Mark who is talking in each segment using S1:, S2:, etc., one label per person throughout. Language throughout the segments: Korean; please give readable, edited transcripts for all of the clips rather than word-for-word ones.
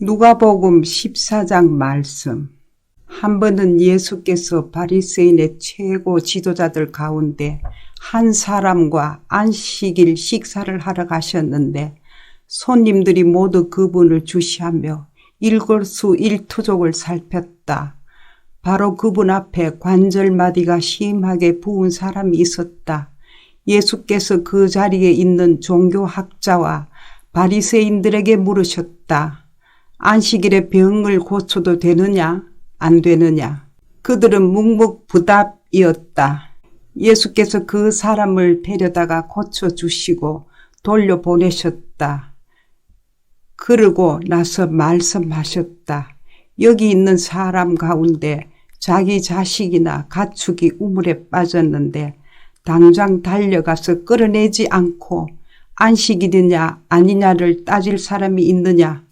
S1: 누가복음 14장 말씀. 한 번은 예수께서 바리새인의 최고 지도자들 가운데 한 사람과 안식일 식사를 하러 가셨는데 손님들이 모두 그분을 주시하며 일거수일투족을 살폈다. 바로 그분 앞에 관절마디가 심하게 부은 사람이 있었다. 예수께서 그 자리에 있는 종교학자와 바리새인들에게 물으셨다. 안식일에 병을 고쳐도 되느냐 안 되느냐. 그들은 묵묵부답이었다. 예수께서 그 사람을 데려다가 고쳐주시고 돌려보내셨다. 그러고 나서 말씀하셨다. 여기 있는 사람 가운데 자기 자식이나 가축이 우물에 빠졌는데 당장 달려가서 끌어내지 않고 안식일이냐 아니냐를 따질 사람이 있느냐.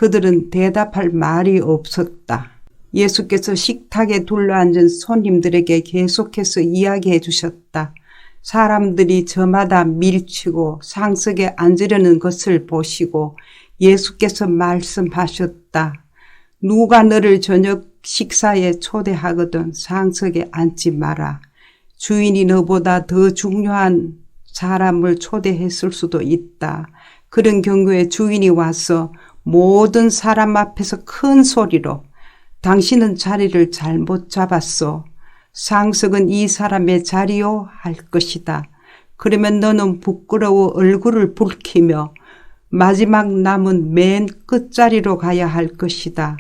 S1: 그들은 대답할 말이 없었다. 예수께서 식탁에 둘러앉은 손님들에게 계속해서 이야기해 주셨다. 사람들이 저마다 밀치고 상석에 앉으려는 것을 보시고 예수께서 말씀하셨다. 누가 너를 저녁 식사에 초대하거든 상석에 앉지 마라. 주인이 너보다 더 중요한 사람을 초대했을 수도 있다. 그런 경우에 주인이 와서 모든 사람 앞에서 큰 소리로 당신은 자리를 잘못 잡았소. 상석은 이 사람의 자리요 할 것이다. 그러면 너는 부끄러워 얼굴을 붉히며 마지막 남은 맨 끝자리로 가야 할 것이다.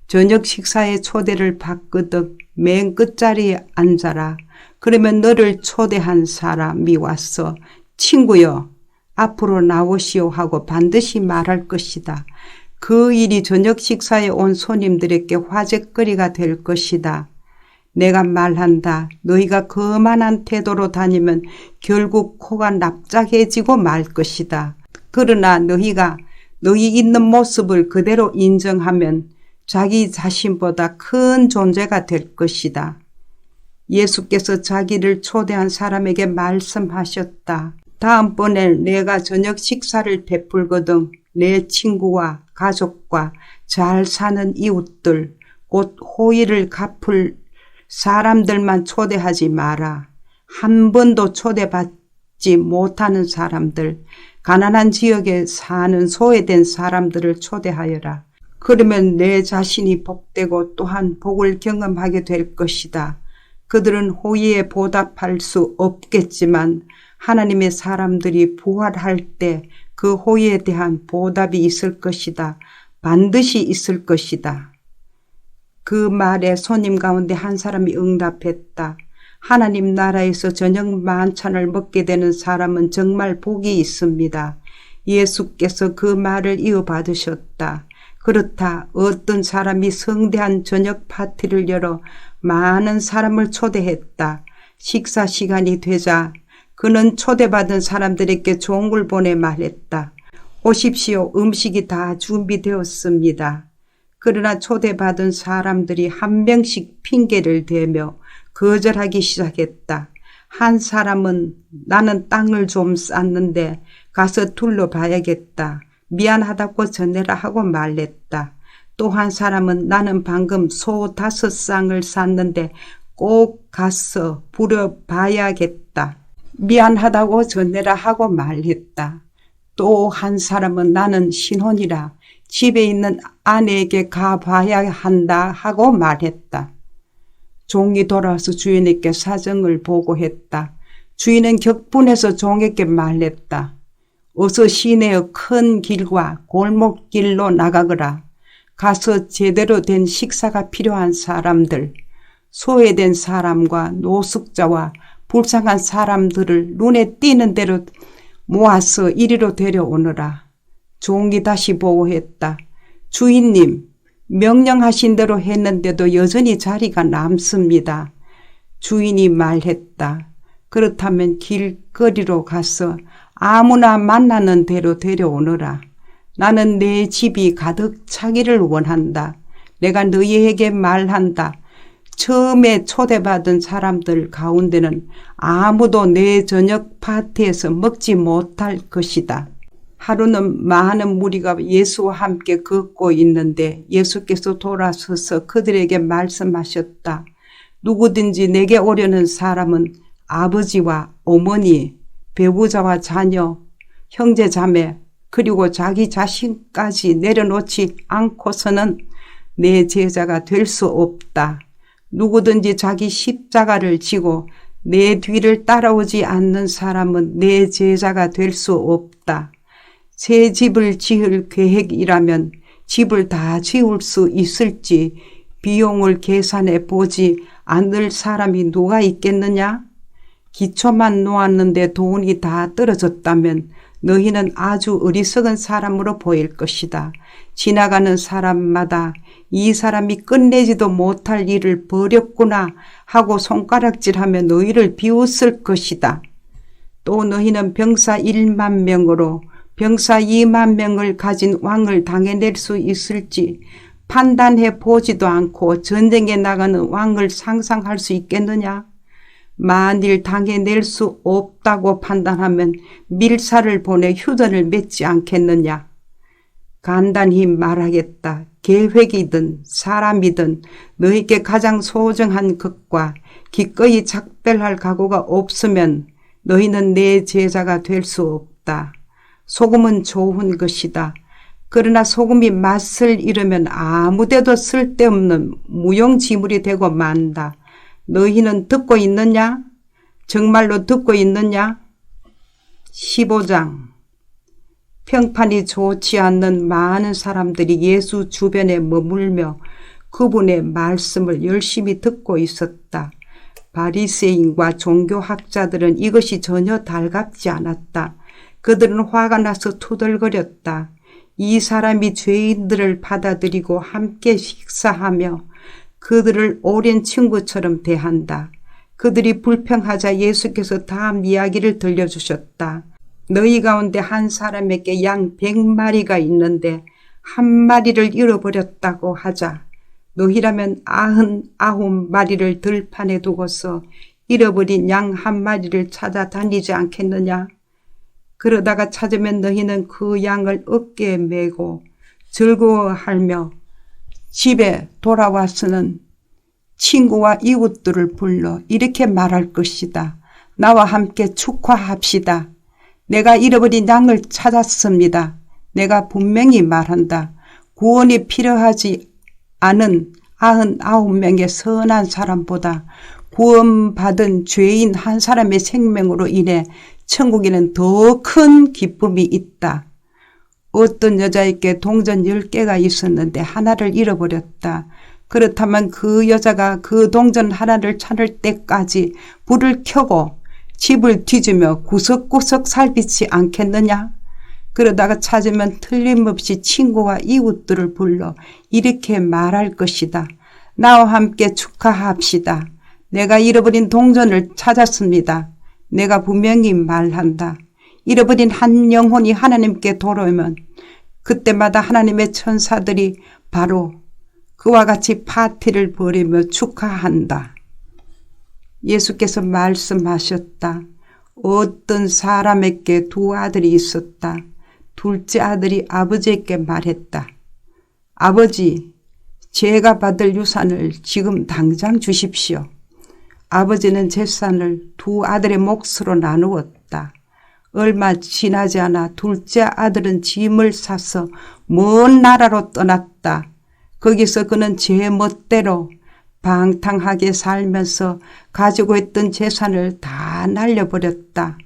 S1: 저녁 식사에 초대를 받거든 맨 끝자리에 앉아라. 그러면 너를 초대한 사람이 와서 친구여 앞으로 나오시오 하고 반드시 말할 것이다. 그 일이 저녁 식사에 온 손님들에게 화제거리가 될 것이다. 내가 말한다. 너희가 거만한 태도로 다니면 결국 코가 납작해지고 말 것이다. 그러나 너희가 너희 있는 모습을 그대로 인정하면 자기 자신보다 큰 존재가 될 것이다. 예수께서 자기를 초대한 사람에게 말씀하셨다. 다음번에 내가 저녁 식사를 베풀거든 내 친구와 가족과 잘 사는 이웃들, 곧 호의를 갚을 사람들만 초대하지 마라. 한 번도 초대받지 못하는 사람들, 가난한 지역에 사는 소외된 사람들을 초대하여라. 그러면 내 자신이 복되고 또한 복을 경험하게 될 것이다. 그들은 호의에 보답할 수 없겠지만 하나님의 사람들이 부활할 때 그 호의에 대한 보답이 있을 것이다. 반드시 있을 것이다. 그 말에 손님 가운데 한 사람이 응답했다. 하나님 나라에서 저녁 만찬을 먹게 되는 사람은 정말 복이 있습니다. 예수께서 그 말을 이어받으셨다. 그렇다. 어떤 사람이 성대한 저녁 파티를 열어 많은 사람을 초대했다. 식사 시간이 되자 그는 초대받은 사람들에게 종을 보내 말했다. 오십시오. 음식이 다 준비되었습니다. 그러나 초대받은 사람들이 한 명씩 핑계를 대며 거절하기 시작했다. 한 사람은 나는 땅을 좀 쌌는데 가서 둘러봐야겠다. 미안하다고 전해라 하고 말했다. 또 한 사람은 나는 방금 소 5쌍을 샀는데 꼭 가서 부려봐야겠다. 미안하다고 전해라 하고 말했다. 또 한 사람은 나는 신혼이라 집에 있는 아내에게 가봐야 한다 하고 말했다. 종이 돌아와서 주인에게 사정을 보고했다. 주인은 격분해서 종에게 말했다. 어서 시내의 큰 길과 골목길로 나가거라. 가서 제대로 된 식사가 필요한 사람들, 소외된 사람과 노숙자와 불쌍한 사람들을 눈에 띄는 대로 모아서 이리로 데려오너라. 종이 다시 보고했다. 주인님, 명령하신 대로 했는데도 여전히 자리가 남습니다. 주인이 말했다. 그렇다면 길거리로 가서 아무나 만나는 대로 데려오너라. 나는 내 집이 가득 차기를 원한다. 내가 너희에게 말한다. 처음에 초대받은 사람들 가운데는 아무도 내 저녁 파티에서 먹지 못할 것이다. 하루는 많은 무리가 예수와 함께 걷고 있는데 예수께서 돌아서서 그들에게 말씀하셨다. 누구든지 내게 오려는 사람은 아버지와 어머니, 배우자와 자녀, 형제 자매, 그리고 자기 자신까지 내려놓지 않고서는 내 제자가 될 수 없다. 누구든지 자기 십자가를 지고 내 뒤를 따라오지 않는 사람은 내 제자가 될 수 없다. 새 집을 지을 계획이라면 집을 다 지을 수 있을지 비용을 계산해 보지 않을 사람이 누가 있겠느냐? 기초만 놓았는데 돈이 다 떨어졌다면 너희는 아주 어리석은 사람으로 보일 것이다. 지나가는 사람마다 이 사람이 끝내지도 못할 일을 벌였구나 하고 손가락질하며 너희를 비웃을 것이다. 또 너희는 병사 1만 명으로 병사 2만 명을 가진 왕을 당해낼 수 있을지 판단해 보지도 않고 전쟁에 나가는 왕을 상상할 수 있겠느냐? 만일 당해낼 수 없다고 판단하면 밀사를 보내 휴전을 맺지 않겠느냐? 간단히 말하겠다. 계획이든 사람이든 너희에게 가장 소중한 것과 기꺼이 작별할 각오가 없으면 너희는 내 제자가 될 수 없다. 소금은 좋은 것이다. 그러나 소금이 맛을 잃으면 아무데도 쓸데없는 무용지물이 되고 만다. 너희는 듣고 있느냐? 정말로 듣고 있느냐? 15장. 평판이 좋지 않는 많은 사람들이 예수 주변에 머물며 그분의 말씀을 열심히 듣고 있었다. 바리새인과 종교학자들은 이것이 전혀 달갑지 않았다. 그들은 화가 나서 투덜거렸다. 이 사람이 죄인들을 받아들이고 함께 식사하며 그들을 오랜 친구처럼 대한다. 그들이 불평하자 예수께서 다음 이야기를 들려주셨다. 너희 가운데 한 사람에게 양 100마리가 있는데 한 마리를 잃어버렸다고 하자. 너희라면 99마리를 들판에 두고서 잃어버린 양 한 마리를 찾아다니지 않겠느냐? 그러다가 찾으면 너희는 그 양을 어깨에 메고 즐거워하며 집에 돌아와서는 친구와 이웃들을 불러 이렇게 말할 것이다. 나와 함께 축하합시다. 내가 잃어버린 양을 찾았습니다. 내가 분명히 말한다. 구원이 필요하지 않은 99명의 선한 사람보다 구원받은 죄인 한 사람의 생명으로 인해 천국에는 더 큰 기쁨이 있다. 어떤 여자에게 동전 10개가 있었는데 하나를 잃어버렸다. 그렇다면 그 여자가 그 동전 하나를 찾을 때까지 불을 켜고 집을 뒤지며 구석구석 살피지 않겠느냐? 그러다가 찾으면 틀림없이 친구와 이웃들을 불러 이렇게 말할 것이다. 나와 함께 축하합시다. 내가 잃어버린 동전을 찾았습니다. 내가 분명히 말한다. 잃어버린 한 영혼이 하나님께 돌아오면 그때마다 하나님의 천사들이 바로 그와 같이 파티를 벌이며 축하한다. 예수께서 말씀하셨다. 어떤 사람에게 두 아들이 있었다. 둘째 아들이 아버지에게 말했다. 아버지, 제가 받을 유산을 지금 당장 주십시오. 아버지는 재산을 두 아들의 몫으로 나누었다. 얼마 지나지 않아 둘째 아들은 짐을 싸서 먼 나라로 떠났다. 거기서 그는 제 멋대로 방탕하게 살면서 가지고 있던 재산을 다 날려버렸다.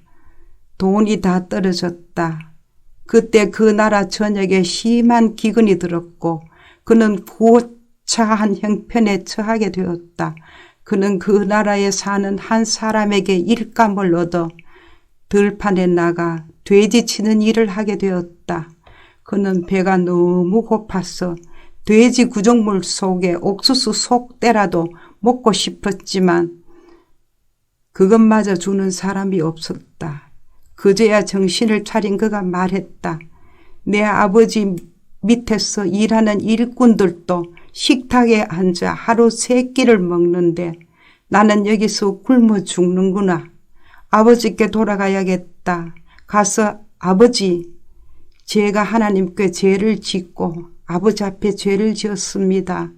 S1: 돈이 다 떨어졌다. 그때 그 나라 전역에 심한 기근이 들었고 그는 고차한 형편에 처하게 되었다. 그는 그 나라에 사는 한 사람에게 일감을 얻어 들판에 나가 돼지 치는 일을 하게 되었다. 그는 배가 너무 고파서 돼지 구정물 속에 옥수수 속대라도 먹고 싶었지만 그것마저 주는 사람이 없었다. 그제야 정신을 차린 그가 말했다. 내 아버지 밑에서 일하는 일꾼들도 식탁에 앉아 하루 3끼를 먹는데 나는 여기서 굶어 죽는구나. 아버지께 돌아가야겠다. 가서 아버지, 제가 하나님께 죄를 짓고 아버지 앞에 죄를 지었습니다.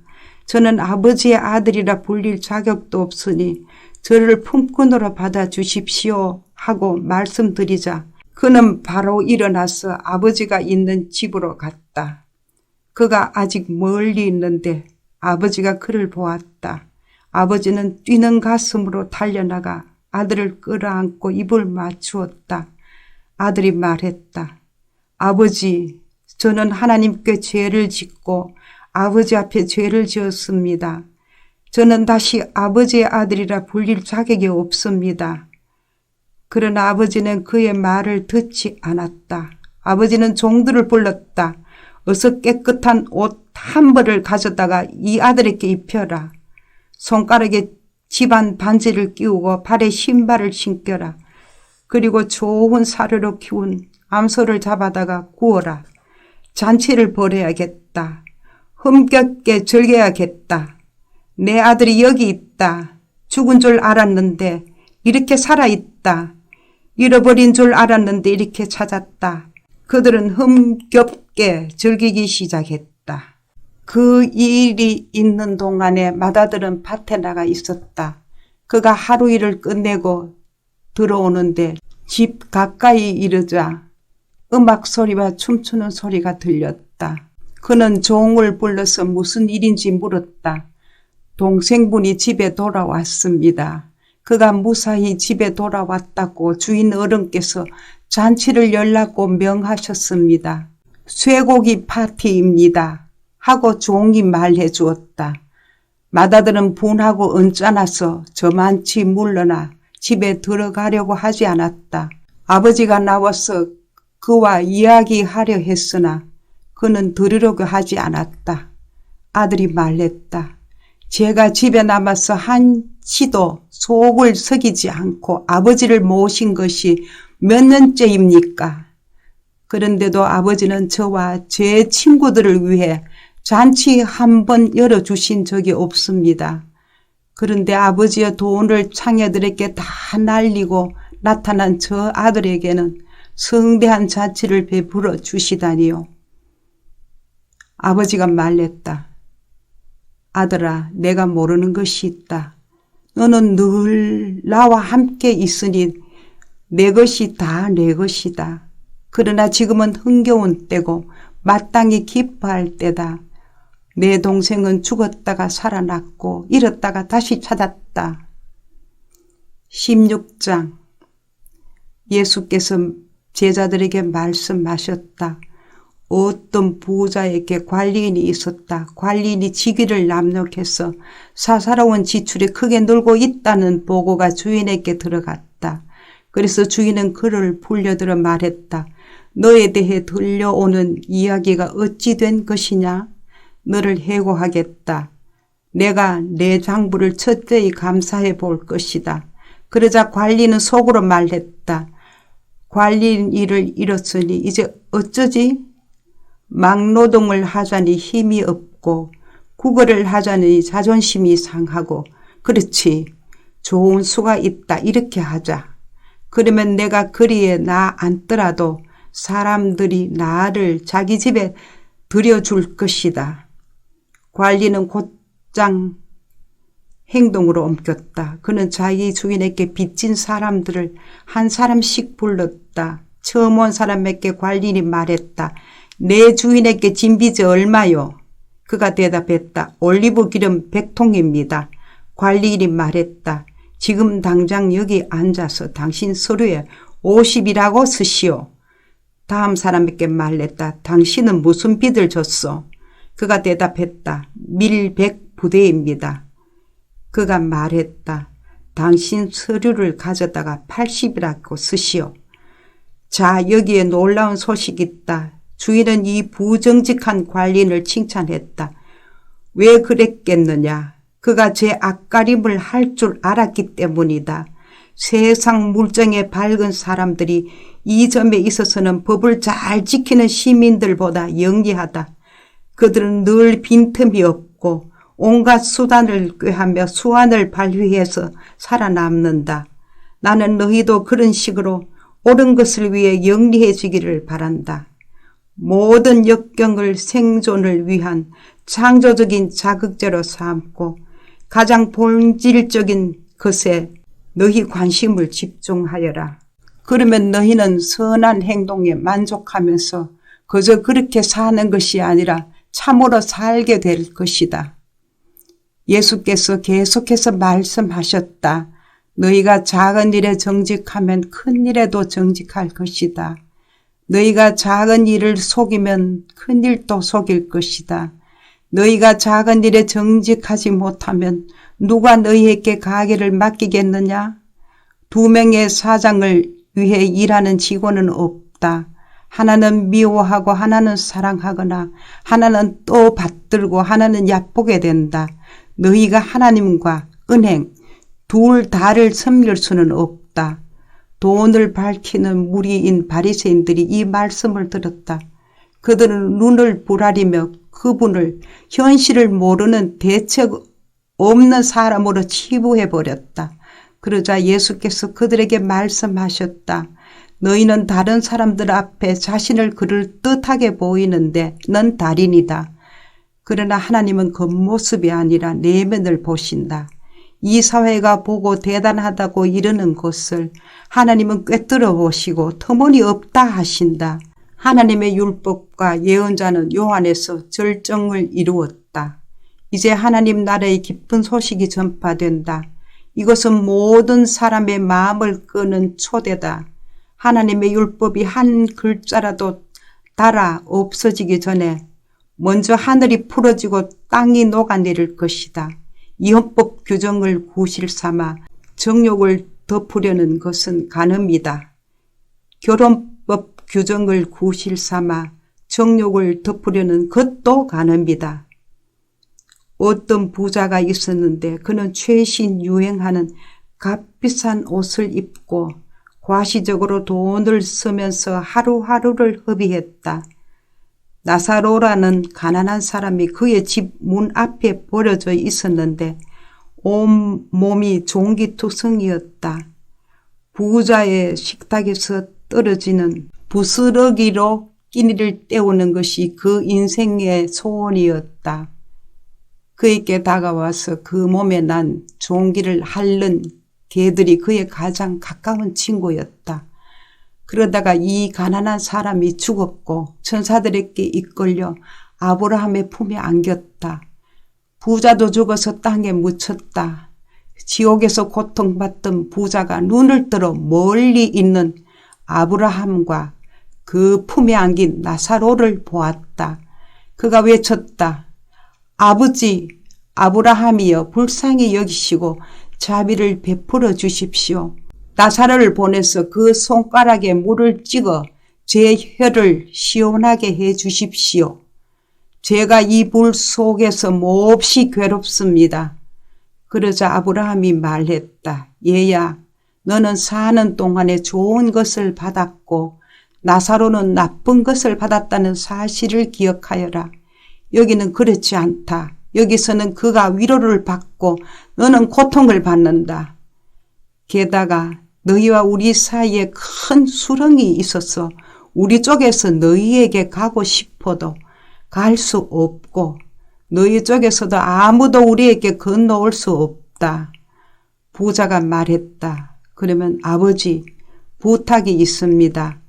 S1: 저는 아버지의 아들이라 불릴 자격도 없으니 저를 품꾼으로 받아주십시오 하고 말씀드리자 그는 바로 일어나서 아버지가 있는 집으로 갔다. 그가 아직 멀리 있는데 아버지가 그를 보았다. 아버지는 뛰는 가슴으로 달려나가 아들을 끌어안고 입을 맞추었다. 아들이 말했다. 아버지, 저는 하나님께 죄를 짓고 아버지 앞에 죄를 지었습니다. 저는 다시 아버지의 아들이라 불릴 자격이 없습니다. 그러나 아버지는 그의 말을 듣지 않았다. 아버지는 종들을 불렀다. 어서 깨끗한 옷 한 벌을 가져다가 이 아들에게 입혀라. 손가락에 집안 반지를 끼우고 발에 신발을 신겨라. 그리고 좋은 사료로 키운 암소를 잡아다가 구워라. 잔치를 벌여야겠다. 흥겹게 즐겨야겠다. 내 아들이 여기 있다. 죽은 줄 알았는데 이렇게 살아있다. 잃어버린 줄 알았는데 이렇게 찾았다. 그들은 흥겹게 즐기기 시작했다. 그 일이 있는 동안에 맏아들은 밭에 나가 있었다. 그가 하루 일을 끝내고 들어오는데 집 가까이 이르자 음악 소리와 춤추는 소리가 들렸다. 그는 종을 불러서 무슨 일인지 물었다. 동생분이 집에 돌아왔습니다. 그가 무사히 집에 돌아왔다고 주인 어른께서 잔치를 열라고 명하셨습니다. 쇠고기 파티입니다. 하고 종이 말해 주었다. 맏아들은 분하고 언짢아서 저만치 물러나 집에 들어가려고 하지 않았다. 아버지가 나와서 그와 이야기하려 했으나 그는 들으려고 하지 않았다. 아들이 말했다. 제가 집에 남아서 한치도 속을 썩이지 않고 아버지를 모신 것이 몇 년째입니까? 그런데도 아버지는 저와 제 친구들을 위해 잔치 한 번 열어주신 적이 없습니다. 그런데 아버지의 돈을 창녀들에게 다 날리고 나타난 저 아들에게는 성대한 잔치를 베풀어 주시다니요. 아버지가 말했다. 아들아, 내가 모르는 것이 있다. 너는 늘 나와 함께 있으니 내 것이 다 내 것이다. 그러나 지금은 흥겨운 때고 마땅히 기뻐할 때다. 내 동생은 죽었다가 살아났고 잃었다가 다시 찾았다. 16장 예수께서 제자들에게 말씀하셨다. 어떤 부자에게 관리인이 있었다. 관리인이 직위를 남용해서 사사로운 지출이 크게 늘고 있다는 보고가 주인에게 들어갔다. 그래서 주인은 그를 불려들어 말했다. 너에 대해 들려오는 이야기가 어찌 된 것이냐? 너를 해고하겠다. 내가 내 장부를 철저히 감사해 볼 것이다. 그러자 관리는 속으로 말했다. 관리인 일을 잃었으니 이제 어쩌지? 막노동을 하자니 힘이 없고 구걸을 하자니 자존심이 상하고 그렇지 좋은 수가 있다 이렇게 하자. 그러면 내가 거리에 나 앉더라도 사람들이 나를 자기 집에 들여줄 것이다. 관리는 곧장 행동으로 옮겼다. 그는 자기 주인에게 빚진 사람들을 한 사람씩 불렀다. 처음 온 사람에게 관리인이 말했다. 내 주인에게 진 빚이 얼마요? 그가 대답했다. 올리브 기름 100통입니다. 관리인이 말했다. 지금 당장 여기 앉아서 당신 서류에 50이라고 쓰시오. 다음 사람에게 말했다. 당신은 무슨 빚을 졌소? 그가 대답했다. 밀 100부대입니다. 그가 말했다. 당신 서류를 가져다가 80이라고 쓰시오. 자, 여기에 놀라운 소식이 있다. 주인은 이 부정직한 관리인을 칭찬했다. 왜 그랬겠느냐? 그가 제 앞가림을 할 줄 알았기 때문이다. 세상 물정에 밝은 사람들이 이 점에 있어서는 법을 잘 지키는 시민들보다 영리하다. 그들은 늘 빈틈이 없고 온갖 수단을 꾀하며 수완을 발휘해서 살아남는다. 나는 너희도 그런 식으로 옳은 것을 위해 영리해지기를 바란다. 모든 역경을 생존을 위한 창조적인 자극제로 삼고 가장 본질적인 것에 너희 관심을 집중하여라. 그러면 너희는 선한 행동에 만족하면서 그저 그렇게 사는 것이 아니라 참으로 살게 될 것이다. 예수께서 계속해서 말씀하셨다. 너희가 작은 일에 정직하면 큰 일에도 정직할 것이다. 너희가 작은 일을 속이면 큰 일도 속일 것이다. 너희가 작은 일에 정직하지 못하면 누가 너희에게 가게를 맡기겠느냐? 2명의 사장을 위해 일하는 직원은 없다. 하나는 미워하고 하나는 사랑하거나 하나는 또 받들고 하나는 얕보게 된다. 너희가 하나님과 은행 둘 다를 섬길 수는 없다. 돈을 밝히는 무리인 바리새인들이 이 말씀을 들었다. 그들은 눈을 부라리며 그분을 현실을 모르는 대책 없는 사람으로 치부해버렸다. 그러자 예수께서 그들에게 말씀하셨다. 너희는 다른 사람들 앞에 자신을 그럴듯하게 보이는데 넌 달인이다. 그러나 하나님은 겉모습이 아니라 내면을 보신다. 이 사회가 보고 대단하다고 이르는 것을 하나님은 꿰뚫어 보시고 터무니없다 하신다. 하나님의 율법과 예언자는 요한에서 절정을 이루었다. 이제 하나님 나라의 기쁜 소식이 전파된다. 이것은 모든 사람의 마음을 끄는 초대다. 하나님의 율법이 한 글자라도 달아 없어지기 전에 먼저 하늘이 풀어지고 땅이 녹아내릴 것이다. 이 헌법 규정을 구실 삼아 정욕을 덮으려는 것은 간음이다. 결혼법 규정을 구실 삼아 정욕을 덮으려는 것도 간음이다. 어떤 부자가 있었는데 그는 최신 유행하는 값비싼 옷을 입고 과시적으로 돈을 쓰면서 하루하루를 허비했다. 나사로라는 가난한 사람이 그의 집 문 앞에 버려져 있었는데 온 몸이 종기투성이었다. 부자의 식탁에서 떨어지는 부스러기로 끼니를 때우는 것이 그 인생의 소원이었다. 그에게 다가와서 그 몸에 난 종기를 핥는 개들이 그의 가장 가까운 친구였다. 그러다가 이 가난한 사람이 죽었고 천사들에게 이끌려 아브라함의 품에 안겼다. 부자도 죽어서 땅에 묻혔다. 지옥에서 고통받던 부자가 눈을 뜨러 멀리 있는 아브라함과 그 품에 안긴 나사로를 보았다. 그가 외쳤다. 아버지 아브라함이여 불쌍히 여기시고 자비를 베풀어 주십시오. 나사로를 보내서 그 손가락에 물을 찍어 제 혀를 시원하게 해 주십시오. 제가 이 불 속에서 몹시 괴롭습니다. 그러자 아브라함이 말했다. 얘야, 너는 사는 동안에 좋은 것을 받았고 나사로는 나쁜 것을 받았다는 사실을 기억하여라. 여기는 그렇지 않다. 여기서는 그가 위로를 받고 너는 고통을 받는다. 게다가 너희와 우리 사이에 큰 수렁이 있어서 우리 쪽에서 너희에게 가고 싶어도 갈 수 없고 너희 쪽에서도 아무도 우리에게 건너올 수 없다. 부자가 말했다. 그러면 아버지, 부탁이 있습니다.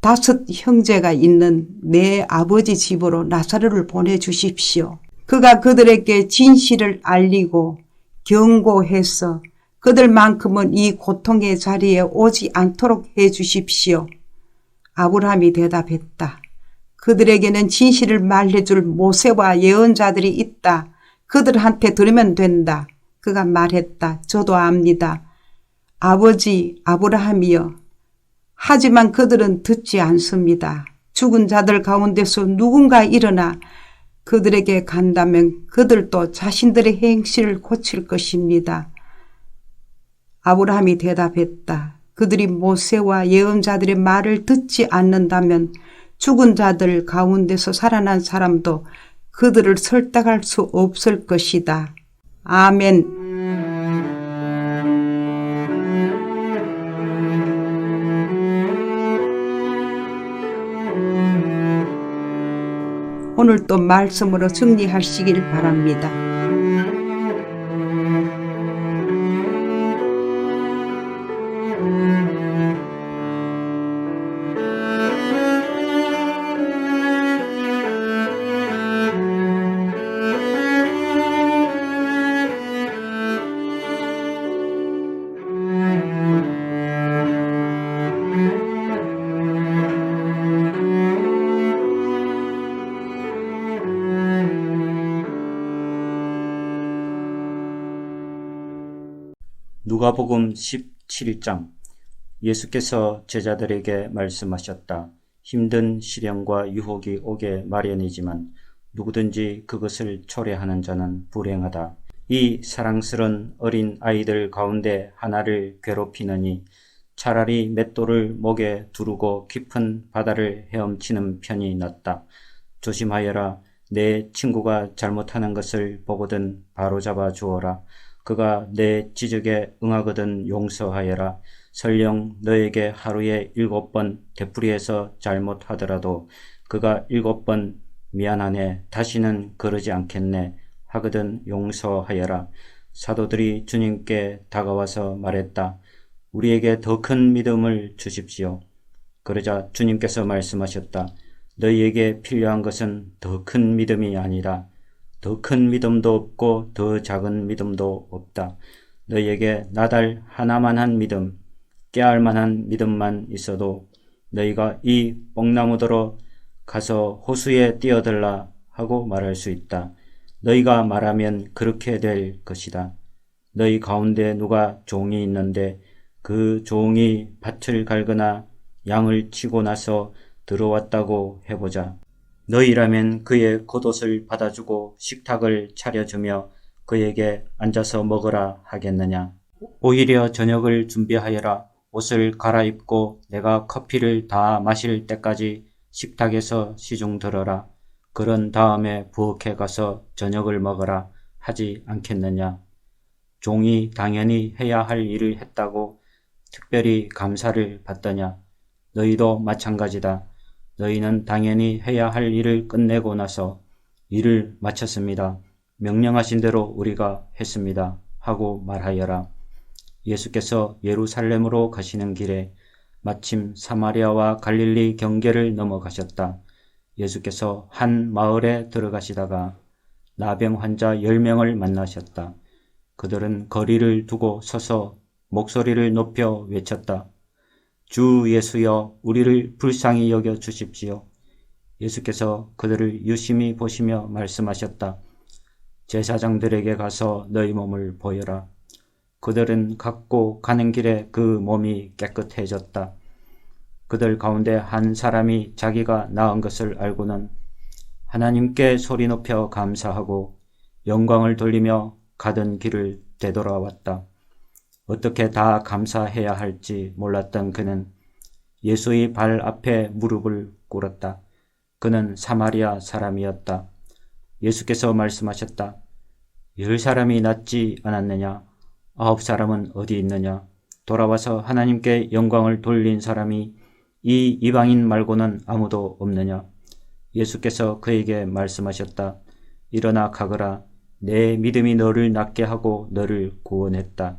S1: 5 형제가 있는 내 아버지 집으로 나사로를 보내주십시오. 그가 그들에게 진실을 알리고 경고해서 그들만큼은 이 고통의 자리에 오지 않도록 해 주십시오. 아브라함이 대답했다. 그들에게는 진실을 말해줄 모세와 예언자들이 있다. 그들한테 들으면 된다. 그가 말했다. 저도 압니다. 아버지 아브라함이여. 하지만 그들은 듣지 않습니다. 죽은 자들 가운데서 누군가 일어나 그들에게 간다면 그들도 자신들의 행실을 고칠 것입니다. 아브라함이 대답했다. 그들이 모세와 예언자들의 말을 듣지 않는다면 죽은 자들 가운데서 살아난 사람도 그들을 설득할 수 없을 것이다. 아멘. 오늘도 말씀으로 승리하시길 바랍니다.
S2: 누가복음 17장. 예수께서 제자들에게 말씀하셨다. 힘든 시련과 유혹이 오게 마련이지만 누구든지 그것을 초래하는 자는 불행하다. 이 사랑스런 어린 아이들 가운데 하나를 괴롭히느니 차라리 맷돌을 목에 두르고 깊은 바다를 헤엄치는 편이 낫다. 조심하여라. 내 친구가 잘못하는 것을 보거든 바로잡아 주어라. 그가 내 지적에 응하거든 용서하여라. 설령 너에게 하루에 7번 되풀이해서 잘못하더라도 그가 7번 미안하네, 다시는 그러지 않겠네 하거든 용서하여라. 사도들이 주님께 다가와서 말했다. 우리에게 더 큰 믿음을 주십시오. 그러자 주님께서 말씀하셨다. 너희에게 필요한 것은 더 큰 믿음이 아니라 더 큰 믿음도 없고 더 작은 믿음도 없다. 너희에게 나달 하나만한 믿음, 깨알만한 믿음만 있어도 너희가 이 뽕나무더러 가서 호수에 뛰어들라 하고 말할 수 있다. 너희가 말하면 그렇게 될 것이다. 너희 가운데 누가 종이 있는데 그 종이 밭을 갈거나 양을 치고 나서 들어왔다고 해보자. 너희라면 그의 겉옷을 받아주고 식탁을 차려주며 그에게 앉아서 먹으라 하겠느냐. 오히려 저녁을 준비하여라. 옷을 갈아입고 내가 커피를 다 마실 때까지 식탁에서 시중 들어라. 그런 다음에 부엌에 가서 저녁을 먹으라 하지 않겠느냐. 종이 당연히 해야 할 일을 했다고 특별히 감사를 받더냐. 너희도 마찬가지다. 너희는 당연히 해야 할 일을 끝내고 나서 일을 마쳤습니다. 명령하신 대로 우리가 했습니다. 하고 말하여라. 예수께서 예루살렘으로 가시는 길에 마침 사마리아와 갈릴리 경계를 넘어가셨다. 예수께서 한 마을에 들어가시다가 나병 환자 10명을 만나셨다. 그들은 거리를 두고 서서 목소리를 높여 외쳤다. 주 예수여, 우리를 불쌍히 여겨 주십시오. 예수께서 그들을 유심히 보시며 말씀하셨다. 제사장들에게 가서 너희 몸을 보여라. 그들은 갖고 가는 길에 그 몸이 깨끗해졌다. 그들 가운데 한 사람이 자기가 나은 것을 알고는 하나님께 소리 높여 감사하고 영광을 돌리며 가던 길을 되돌아왔다. 어떻게 다 감사해야 할지 몰랐던 그는 예수의 발 앞에 무릎을 꿇었다. 그는 사마리아 사람이었다. 예수께서 말씀하셨다. 10사람이 낫지 않았느냐? 9사람은 어디 있느냐? 돌아와서 하나님께 영광을 돌린 사람이 이 이방인 말고는 아무도 없느냐? 예수께서 그에게 말씀하셨다. 일어나 가거라. 내 믿음이 너를 낫게 하고 너를 구원했다.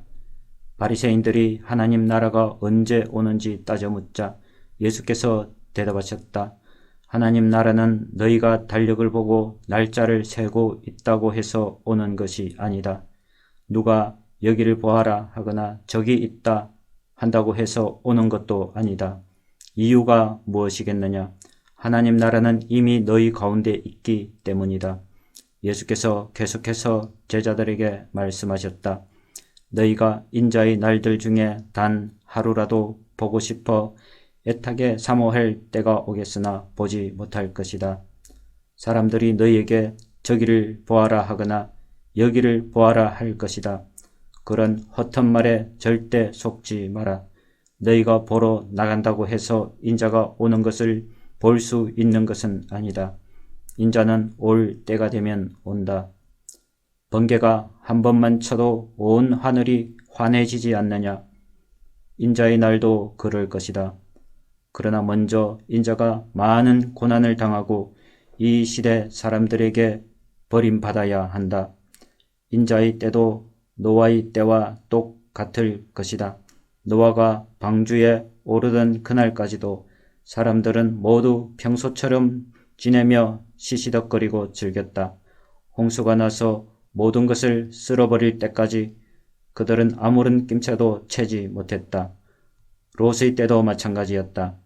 S2: 바리새인들이 하나님 나라가 언제 오는지 따져 묻자 예수께서 대답하셨다. 하나님 나라는 너희가 달력을 보고 날짜를 세고 있다고 해서 오는 것이 아니다. 누가 여기를 보아라 하거나 저기 있다 한다고 해서 오는 것도 아니다. 이유가 무엇이겠느냐? 하나님 나라는 이미 너희 가운데 있기 때문이다. 예수께서 계속해서 제자들에게 말씀하셨다. 너희가 인자의 날들 중에 단 하루라도 보고 싶어 애타게 사모할 때가 오겠으나 보지 못할 것이다. 사람들이 너희에게 저기를 보아라 하거나 여기를 보아라 할 것이다. 그런 헛된 말에 절대 속지 마라. 너희가 보러 나간다고 해서 인자가 오는 것을 볼 수 있는 것은 아니다. 인자는 올 때가 되면 온다. 번개가 한 번만 쳐도 온 하늘이 환해지지 않느냐. 인자의 날도 그럴 것이다. 그러나 먼저 인자가 많은 고난을 당하고 이 시대 사람들에게 버림받아야 한다. 인자의 때도 노아의 때와 똑같을 것이다. 노아가 방주에 오르던 그날까지도 사람들은 모두 평소처럼 지내며 시시덕거리고 즐겼다. 홍수가 나서 모든 것을 쓸어버릴 때까지 그들은 아무런 낌새도 채지 못했다. 롯의 때도 마찬가지였다.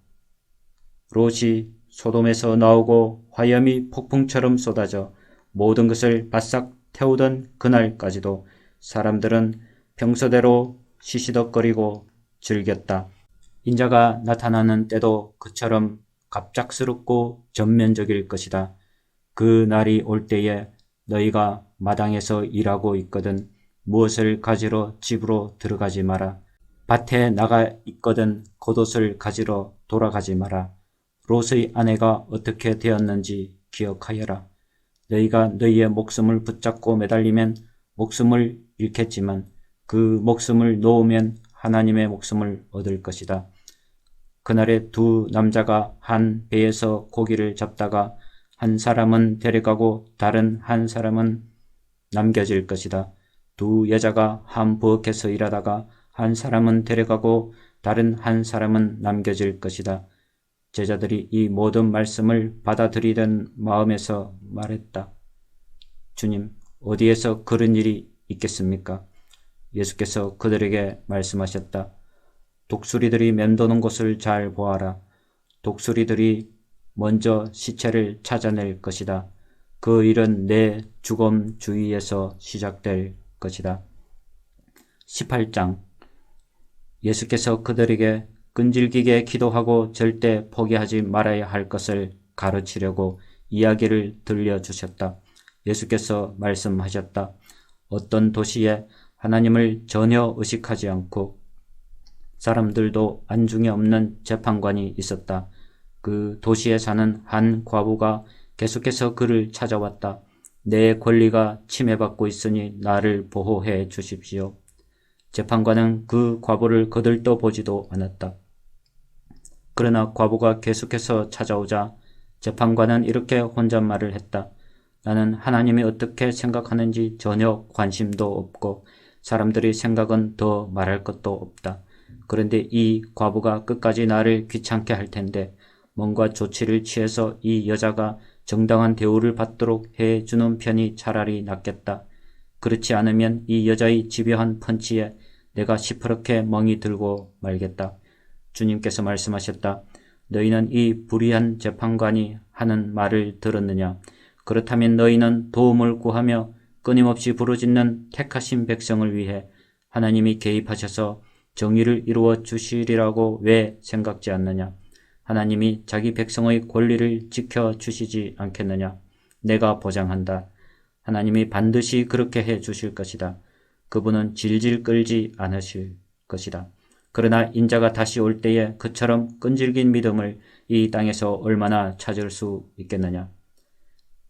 S2: 롯이 소돔에서 나오고 화염이 폭풍처럼 쏟아져 모든 것을 바싹 태우던 그날까지도 사람들은 평소대로 시시덕거리고 즐겼다. 인자가 나타나는 때도 그처럼 갑작스럽고 전면적일 것이다. 그 날이 올 때에 너희가 마당에서 일하고 있거든 무엇을 가지러 집으로 들어가지 마라. 밭에 나가 있거든 겉옷을 가지러 돌아가지 마라. 롯의 아내가 어떻게 되었는지 기억하여라. 너희가 너희의 목숨을 붙잡고 매달리면 목숨을 잃겠지만 그 목숨을 놓으면 하나님의 목숨을 얻을 것이다. 그날에 두 남자가 한 배에서 고기를 잡다가 한 사람은 데려가고 다른 한 사람은 남겨질 것이다. 두 여자가 한 부엌에서 일하다가 한 사람은 데려가고 다른 한 사람은 남겨질 것이다. 제자들이 이 모든 말씀을 받아들이던 마음에서 말했다. 주님, 어디에서 그런 일이 있겠습니까? 예수께서 그들에게 말씀하셨다. 독수리들이 맴도는 곳을 잘 보아라. 독수리들이 먼저 시체를 찾아낼 것이다. 그 일은 내 죽음 주위에서 시작될 것이다. 18장 예수께서 그들에게 끈질기게 기도하고 절대 포기하지 말아야 할 것을 가르치려고 이야기를 들려주셨다. 예수께서 말씀하셨다. 어떤 도시에 하나님을 전혀 의식하지 않고 사람들도 안중에 없는 재판관이 있었다. 그 도시에 사는 한 과부가 계속해서 그를 찾아왔다. 내 권리가 침해받고 있으니 나를 보호해 주십시오. 재판관은 그 과부를 거들떠 보지도 않았다. 그러나 과부가 계속해서 찾아오자 재판관은 이렇게 혼잣말을 했다. 나는 하나님이 어떻게 생각하는지 전혀 관심도 없고 사람들의 생각은 더 말할 것도 없다. 그런데 이 과부가 끝까지 나를 귀찮게 할 텐데 뭔가 조치를 취해서 이 여자가 정당한 대우를 받도록 해주는 편이 차라리 낫겠다. 그렇지 않으면 이 여자의 집요한 펀치에 내가 시퍼렇게 멍이 들고 말겠다. 주님께서 말씀하셨다. 너희는 이 불의한 재판관이 하는 말을 들었느냐? 그렇다면 너희는 도움을 구하며 끊임없이 부르짖는 택하신 백성을 위해 하나님이 개입하셔서 정의를 이루어 주시리라고 왜 생각지 않느냐? 하나님이 자기 백성의 권리를 지켜주시지 않겠느냐? 내가 보장한다. 하나님이 반드시 그렇게 해 주실 것이다. 그분은 질질 끌지 않으실 것이다. 그러나 인자가 다시 올 때에 그처럼 끈질긴 믿음을 이 땅에서 얼마나 찾을 수 있겠느냐?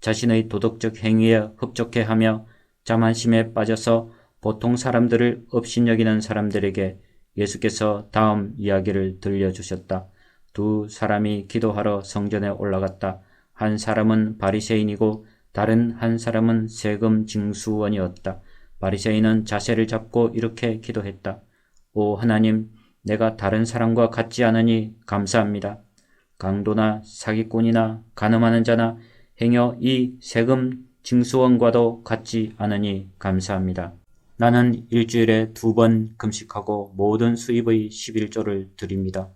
S2: 자신의 도덕적 행위에 흡족해하며 자만심에 빠져서 보통 사람들을 업신여기는 사람들에게 예수께서 다음 이야기를 들려주셨다. 두 사람이 기도하러 성전에 올라갔다. 한 사람은 바리새인이고 다른 한 사람은 세금 징수원이었다. 바리새인은 자세를 잡고 이렇게 기도했다. 오 하나님, 내가 다른 사람과 같지 않으니 감사합니다. 강도나 사기꾼이나 가늠하는 자나 행여 이 세금 징수원과도 같지 않으니 감사합니다. 나는 일주일에 2번 금식하고 모든 수입의 11조를 드립니다.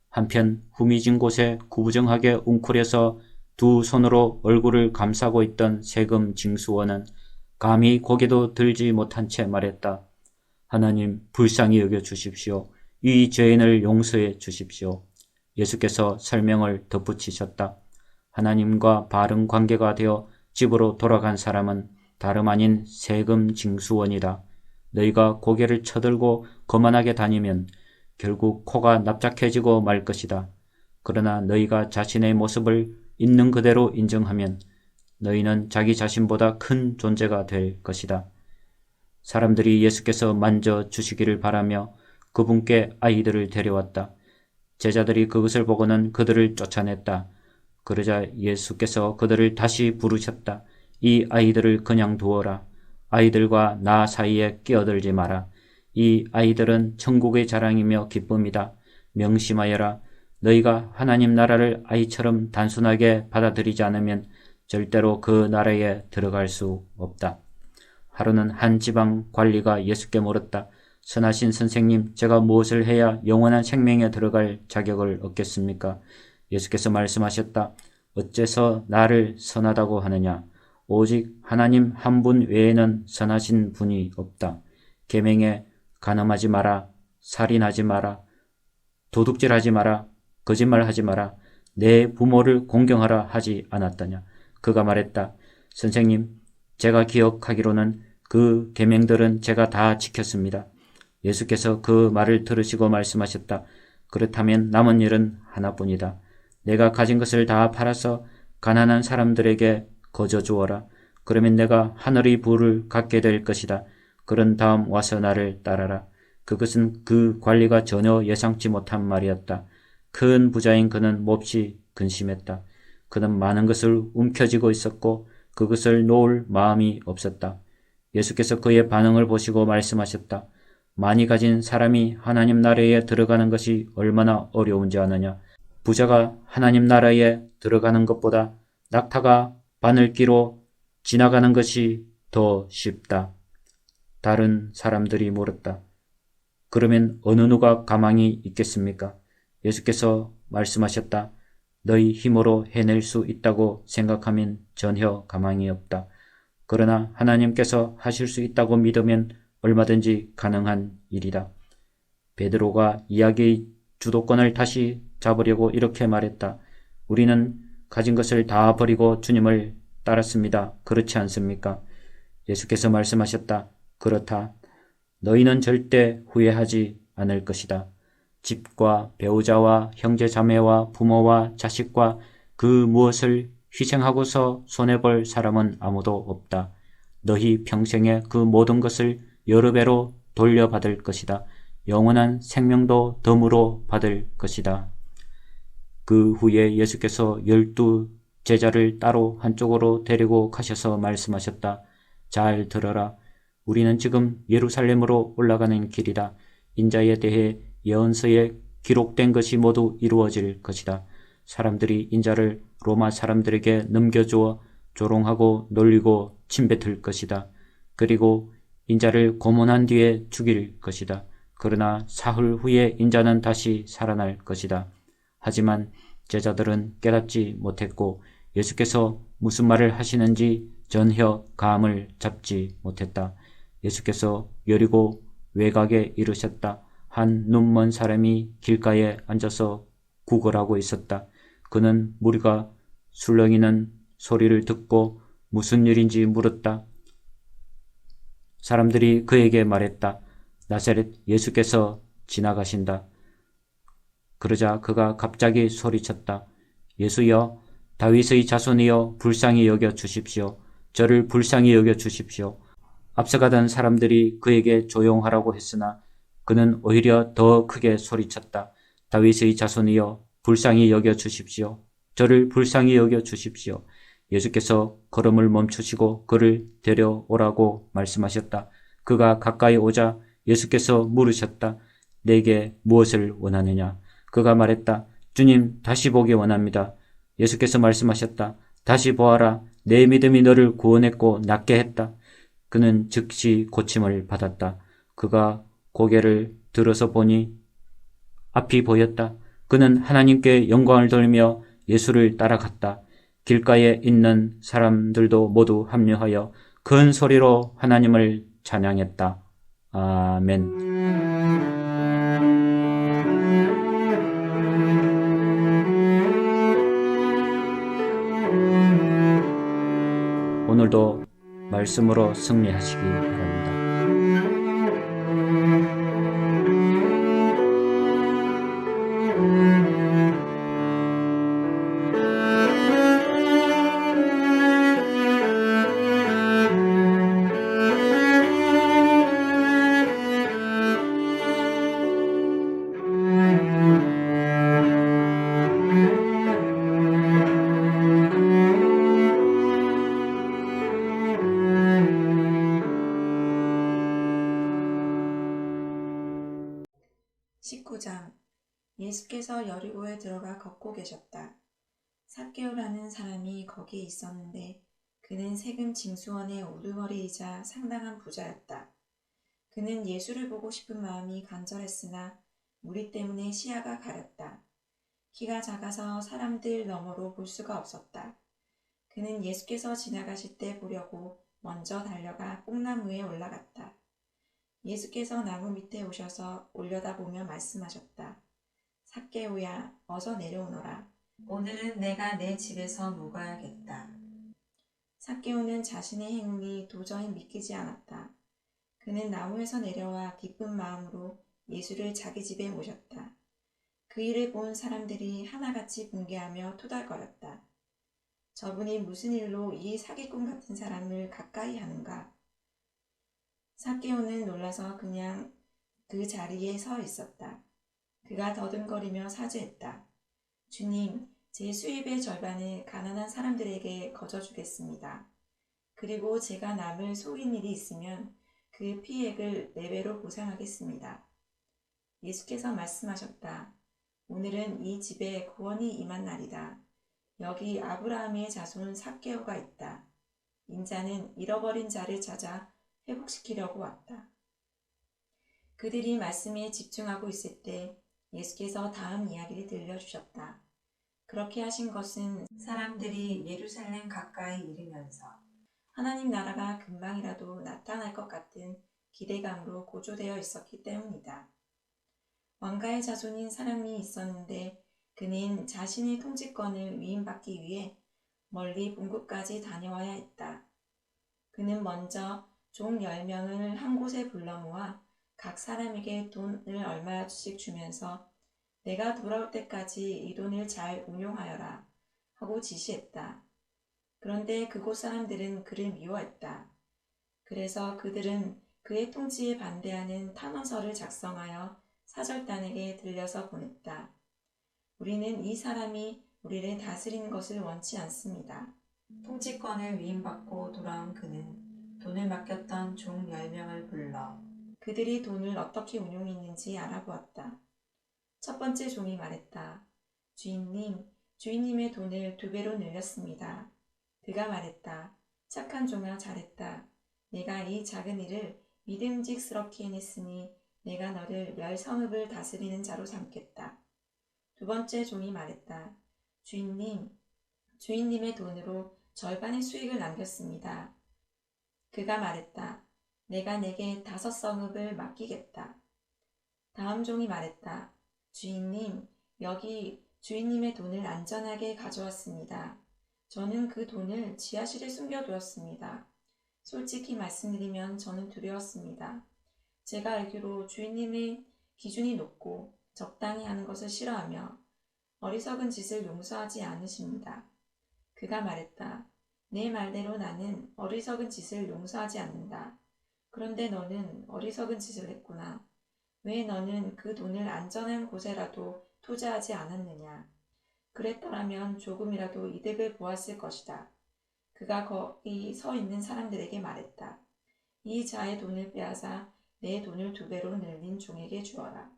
S2: 한편 후미진 곳에 구부정하게 웅크려서 두 손으로 얼굴을 감싸고 있던 세금 징수원은 감히 고개도 들지 못한 채 말했다. 하나님, 불쌍히 여겨 주십시오. 이 죄인을 용서해 주십시오. 예수께서 설명을 덧붙이셨다. 하나님과 바른 관계가 되어 집으로 돌아간 사람은 다름 아닌 세금 징수원이다. 너희가 고개를 쳐들고 거만하게 다니면 결국 코가 납작해지고 말 것이다. 그러나 너희가 자신의 모습을 있는 그대로 인정하면 너희는 자기 자신보다 큰 존재가 될 것이다. 사람들이 예수께서 만져주시기를 바라며 그분께 아이들을 데려왔다. 제자들이 그것을 보고는 그들을 쫓아냈다. 그러자 예수께서 그들을 다시 부르셨다. 이 아이들을 그냥 두어라. 아이들과 나 사이에 끼어들지 마라. 이 아이들은 천국의 자랑이며 기쁨이다. 명심하여라. 너희가 하나님 나라를 아이처럼 단순하게 받아들이지 않으면 절대로 그 나라에 들어갈 수 없다. 하루는 한 지방 관리가 예수께 물었다. 선하신 선생님, 제가 무엇을 해야 영원한 생명에 들어갈 자격을 얻겠습니까? 예수께서 말씀하셨다. 어째서 나를 선하다고 하느냐? 오직 하나님 한 분 외에는 선하신 분이 없다. 계명에 간음하지 마라, 살인하지 마라, 도둑질하지 마라, 거짓말하지 마라, 내 부모를 공경하라 하지 않았더냐? 그가 말했다. 선생님, 제가 기억하기로는 그 계명들은 제가 다 지켰습니다. 예수께서 그 말을 들으시고 말씀하셨다. 그렇다면 남은 일은 하나뿐이다. 내가 가진 것을 다 팔아서 가난한 사람들에게 거저 주어라. 그러면 내가 하늘의 부를 갖게 될 것이다. 그런 다음 와서 나를 따라라. 그것은 그 관리가 전혀 예상치 못한 말이었다. 큰 부자인 그는 몹시 근심했다. 그는 많은 것을 움켜쥐고 있었고 그것을 놓을 마음이 없었다. 예수께서 그의 반응을 보시고 말씀하셨다. 많이 가진 사람이 하나님 나라에 들어가는 것이 얼마나 어려운지 아느냐. 부자가 하나님 나라에 들어가는 것보다 낙타가 바늘기로 지나가는 것이 더 쉽다. 다른 사람들이 물었다. 그러면 어느 누가 가망이 있겠습니까? 예수께서 말씀하셨다. 너희 힘으로 해낼 수 있다고 생각하면 전혀 가망이 없다. 그러나 하나님께서 하실 수 있다고 믿으면 얼마든지 가능한 일이다. 베드로가 이야기의 주도권을 다시 잡으려고 이렇게 말했다. 우리는 가진 것을 다 버리고 주님을 따랐습니다. 그렇지 않습니까? 예수께서 말씀하셨다. 그렇다. 너희는 절대 후회하지 않을 것이다. 집과 배우자와 형제자매와 부모와 자식과 그 무엇을 희생하고서 손해볼 사람은 아무도 없다. 너희 평생에 그 모든 것을 여러 배로 돌려받을 것이다. 영원한 생명도 덤으로 받을 것이다. 그 후에 예수께서 12 제자를 따로 한쪽으로 데리고 가셔서 말씀하셨다. 잘 들어라. 우리는 지금 예루살렘으로 올라가는 길이다. 인자에 대해 예언서에 기록된 것이 모두 이루어질 것이다. 사람들이 인자를 로마 사람들에게 넘겨주어 조롱하고 놀리고 침뱉을 것이다. 그리고 인자를 고문한 뒤에 죽일 것이다. 그러나 사흘 후에 인자는 다시 살아날 것이다. 하지만 제자들은 깨닫지 못했고 예수께서 무슨 말을 하시는지 전혀 감을 잡지 못했다. 예수께서 여리고 외곽에 이르셨다. 한 눈먼 사람이 길가에 앉아서 구걸하고 있었다. 그는 무리가 술렁이는 소리를 듣고 무슨 일인지 물었다. 사람들이 그에게 말했다. 나사렛 예수께서 지나가신다. 그러자 그가 갑자기 소리쳤다. 예수여, 다윗의 자손이여 불쌍히 여겨 주십시오. 저를 불쌍히 여겨 주십시오. 앞서가던 사람들이 그에게 조용하라고 했으나 그는 오히려 더 크게 소리쳤다. 다윗의 자손이여 불쌍히 여겨 주십시오. 저를 불쌍히 여겨 주십시오. 예수께서 걸음을 멈추시고 그를 데려오라고 말씀하셨다. 그가 가까이 오자 예수께서 물으셨다. 내게 무엇을 원하느냐? 그가 말했다. 주님, 다시 보기 원합니다. 예수께서 말씀하셨다. 다시 보아라. 내 믿음이 너를 구원했고 낫게 했다. 그는 즉시 고침을 받았다. 그가 고개를 들어서 보니 앞이 보였다. 그는 하나님께 영광을 돌리며 예수를 따라갔다. 길가에 있는 사람들도 모두 합류하여 큰 소리로 하나님을 찬양했다. 아멘. 오늘도 말씀으로 승리하시기 바랍니다.
S3: 19장. 예수께서 여리고에 들어가 걷고 계셨다. 삭개오라는 사람이 거기에 있었는데 그는 세금 징수원의 우두머리이자 상당한 부자였다. 그는 예수를 보고 싶은 마음이 간절했으나 무리 때문에 시야가 가렸다. 키가 작아서 사람들 너머로 볼 수가 없었다. 그는 예수께서 지나가실 때 보려고 먼저 달려가 뽕나무에 올라갔다. 예수께서 나무 밑에 오셔서 올려다보며 말씀하셨다. 삭개오야, 어서 내려오너라. 오늘은 내가 내 집에서 묵어야겠다. 삭개오는 자신의 행운이 도저히 믿기지 않았다. 그는 나무에서 내려와 기쁜 마음으로 예수를 자기 집에 모셨다. 그 일을 본 사람들이 하나같이 붕괴하며 토달거렸다. 저분이 무슨 일로 이 사기꾼 같은 사람을 가까이 하는가? 삭개오는 놀라서 그냥 그 자리에 서 있었다. 그가 더듬거리며 사죄했다. 주님, 제 수입의 절반을 가난한 사람들에게 거저주겠습니다. 그리고 제가 남을 속인 일이 있으면 그 피해액을 4배로 보상하겠습니다. 예수께서 말씀하셨다. 오늘은 이 집에 구원이 임한 날이다. 여기 아브라함의 자손 삭개오가 있다. 인자는 잃어버린 자를 찾아 회복시키려고 왔다. 그들이 말씀에 집중하고 있을 때 예수께서 다음 이야기를 들려주셨다. 그렇게 하신 것은 사람들이 예루살렘 가까이 이르면서 하나님 나라가 금방이라도 나타날 것 같은 기대감으로 고조되어 있었기 때문이다. 왕가의 자손인 사람이 있었는데 그는 자신의 통치권을 위임받기 위해 멀리 본국까지 다녀와야 했다. 그는 먼저 종 10명을 한 곳에 불러 모아 각 사람에게 돈을 얼마씩 주면서 내가 돌아올 때까지 이 돈을 잘 운용하여라 하고 지시했다. 그런데 그곳 사람들은 그를 미워했다. 그래서 그들은 그의 통치에 반대하는 탄원서를 작성하여 사절단에게 들려서 보냈다. 우리는 이 사람이 우리를 다스리는 것을 원치 않습니다. 통치권을 위임받고 돌아온 그는 돈을 맡겼던 종 10명을 불러 그들이 돈을 어떻게 운용했는지 알아보았다. 첫 번째 종이 말했다. 주인님, 주인님의 돈을 2배로 늘렸습니다. 그가 말했다. 착한 종아, 잘했다. 내가 이 작은 일을 믿음직스럽게 해냈으니 내가 너를 10성읍을 다스리는 자로 삼겠다. 두 번째 종이 말했다. 주인님, 주인님의 돈으로 절반의 수익을 남겼습니다. 그가 말했다. 내가 내게 5성읍을 맡기겠다. 다음 종이 말했다. 주인님, 여기 주인님의 돈을 안전하게 가져왔습니다. 저는 그 돈을 지하실에 숨겨두었습니다. 솔직히 말씀드리면 저는 두려웠습니다. 제가 알기로 주인님의 기준이 높고 적당히 하는 것을 싫어하며 어리석은 짓을 용서하지 않으십니다. 그가 말했다. 내 말대로 나는 어리석은 짓을 용서하지 않는다. 그런데 너는 어리석은 짓을 했구나. 왜 너는 그 돈을 안전한 곳에라도 투자하지 않았느냐. 그랬더라면 조금이라도 이득을 보았을 것이다. 그가 거기 서 있는 사람들에게 말했다. 이 자의 돈을 빼앗아 내 돈을 2배로 늘린 종에게 주어라.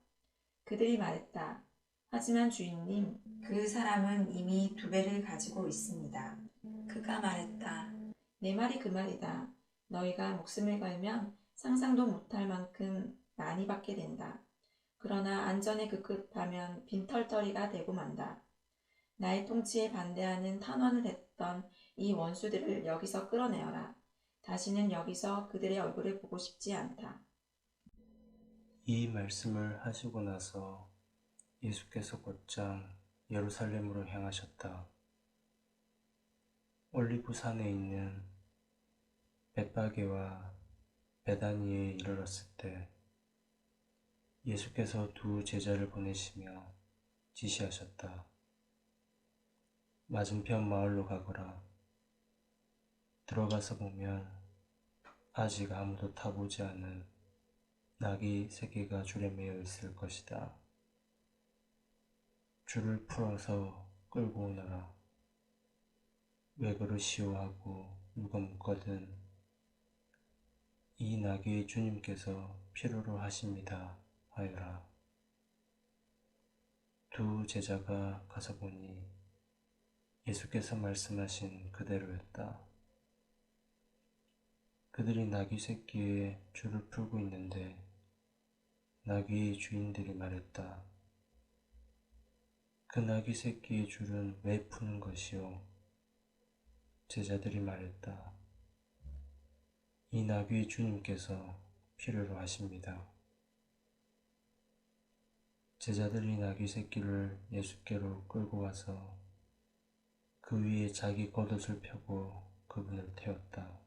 S3: 그들이 말했다. 하지만 주인님, 그 사람은 이미 2배를 가지고 있습니다. 그가 말했다. 내 말이 그 말이다. 너희가 목숨을 걸면 상상도 못할 만큼 많이 받게 된다. 그러나 안전에 급급하면 빈털터리가 되고 만다. 나의 통치에 반대하는 탄원을 했던 이 원수들을 여기서 끌어내어라. 다시는 여기서 그들의 얼굴을 보고 싶지 않다.
S4: 이 말씀을 하시고 나서 예수께서 곧장 예루살렘으로 향하셨다. 올리브산에 있는 벳바게와 베다니에 이르렀을 때 예수께서 2 제자를 보내시며 지시하셨다. 맞은편 마을로 가거라. 들어가서 보면 아직 아무도 타보지 않은 나귀 3개가 줄에 매여 있을 것이다. 줄을 풀어서 끌고 오너라. 왜 그러시오 하고 누가 묻거든 이 나귀의 주님께서 필요로 하십니다 하여라. 두 제자가 가서 보니 예수께서 말씀하신 그대로였다. 그들이 나귀 새끼에 줄을 풀고 있는데 나귀의 주인들이 말했다. 그 나귀 새끼의 줄은 왜 푸는 것이오? 제자들이 말했다. 이 나귀의 주님께서 필요로 하십니다. 제자들이 나귀 새끼를 예수께로 끌고 와서 그 위에 자기 겉옷을 펴고 그분을 태웠다.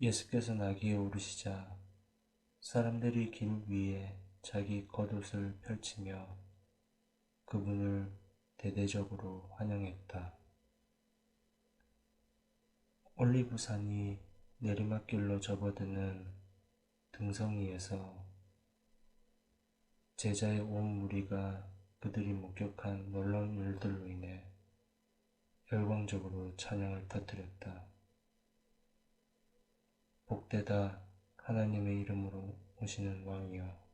S4: 예수께서 나귀에 오르시자 사람들이 길 위에 자기 겉옷을 펼치며 그분을 대대적으로 환영했다. 올리브산이 내리막길로 접어드는 등성이에서 제자의 온 무리가 그들이 목격한 놀라운 일들로 인해 열광적으로 찬양을 터뜨렸다. 복되다 하나님의 이름으로 오시는 왕이여.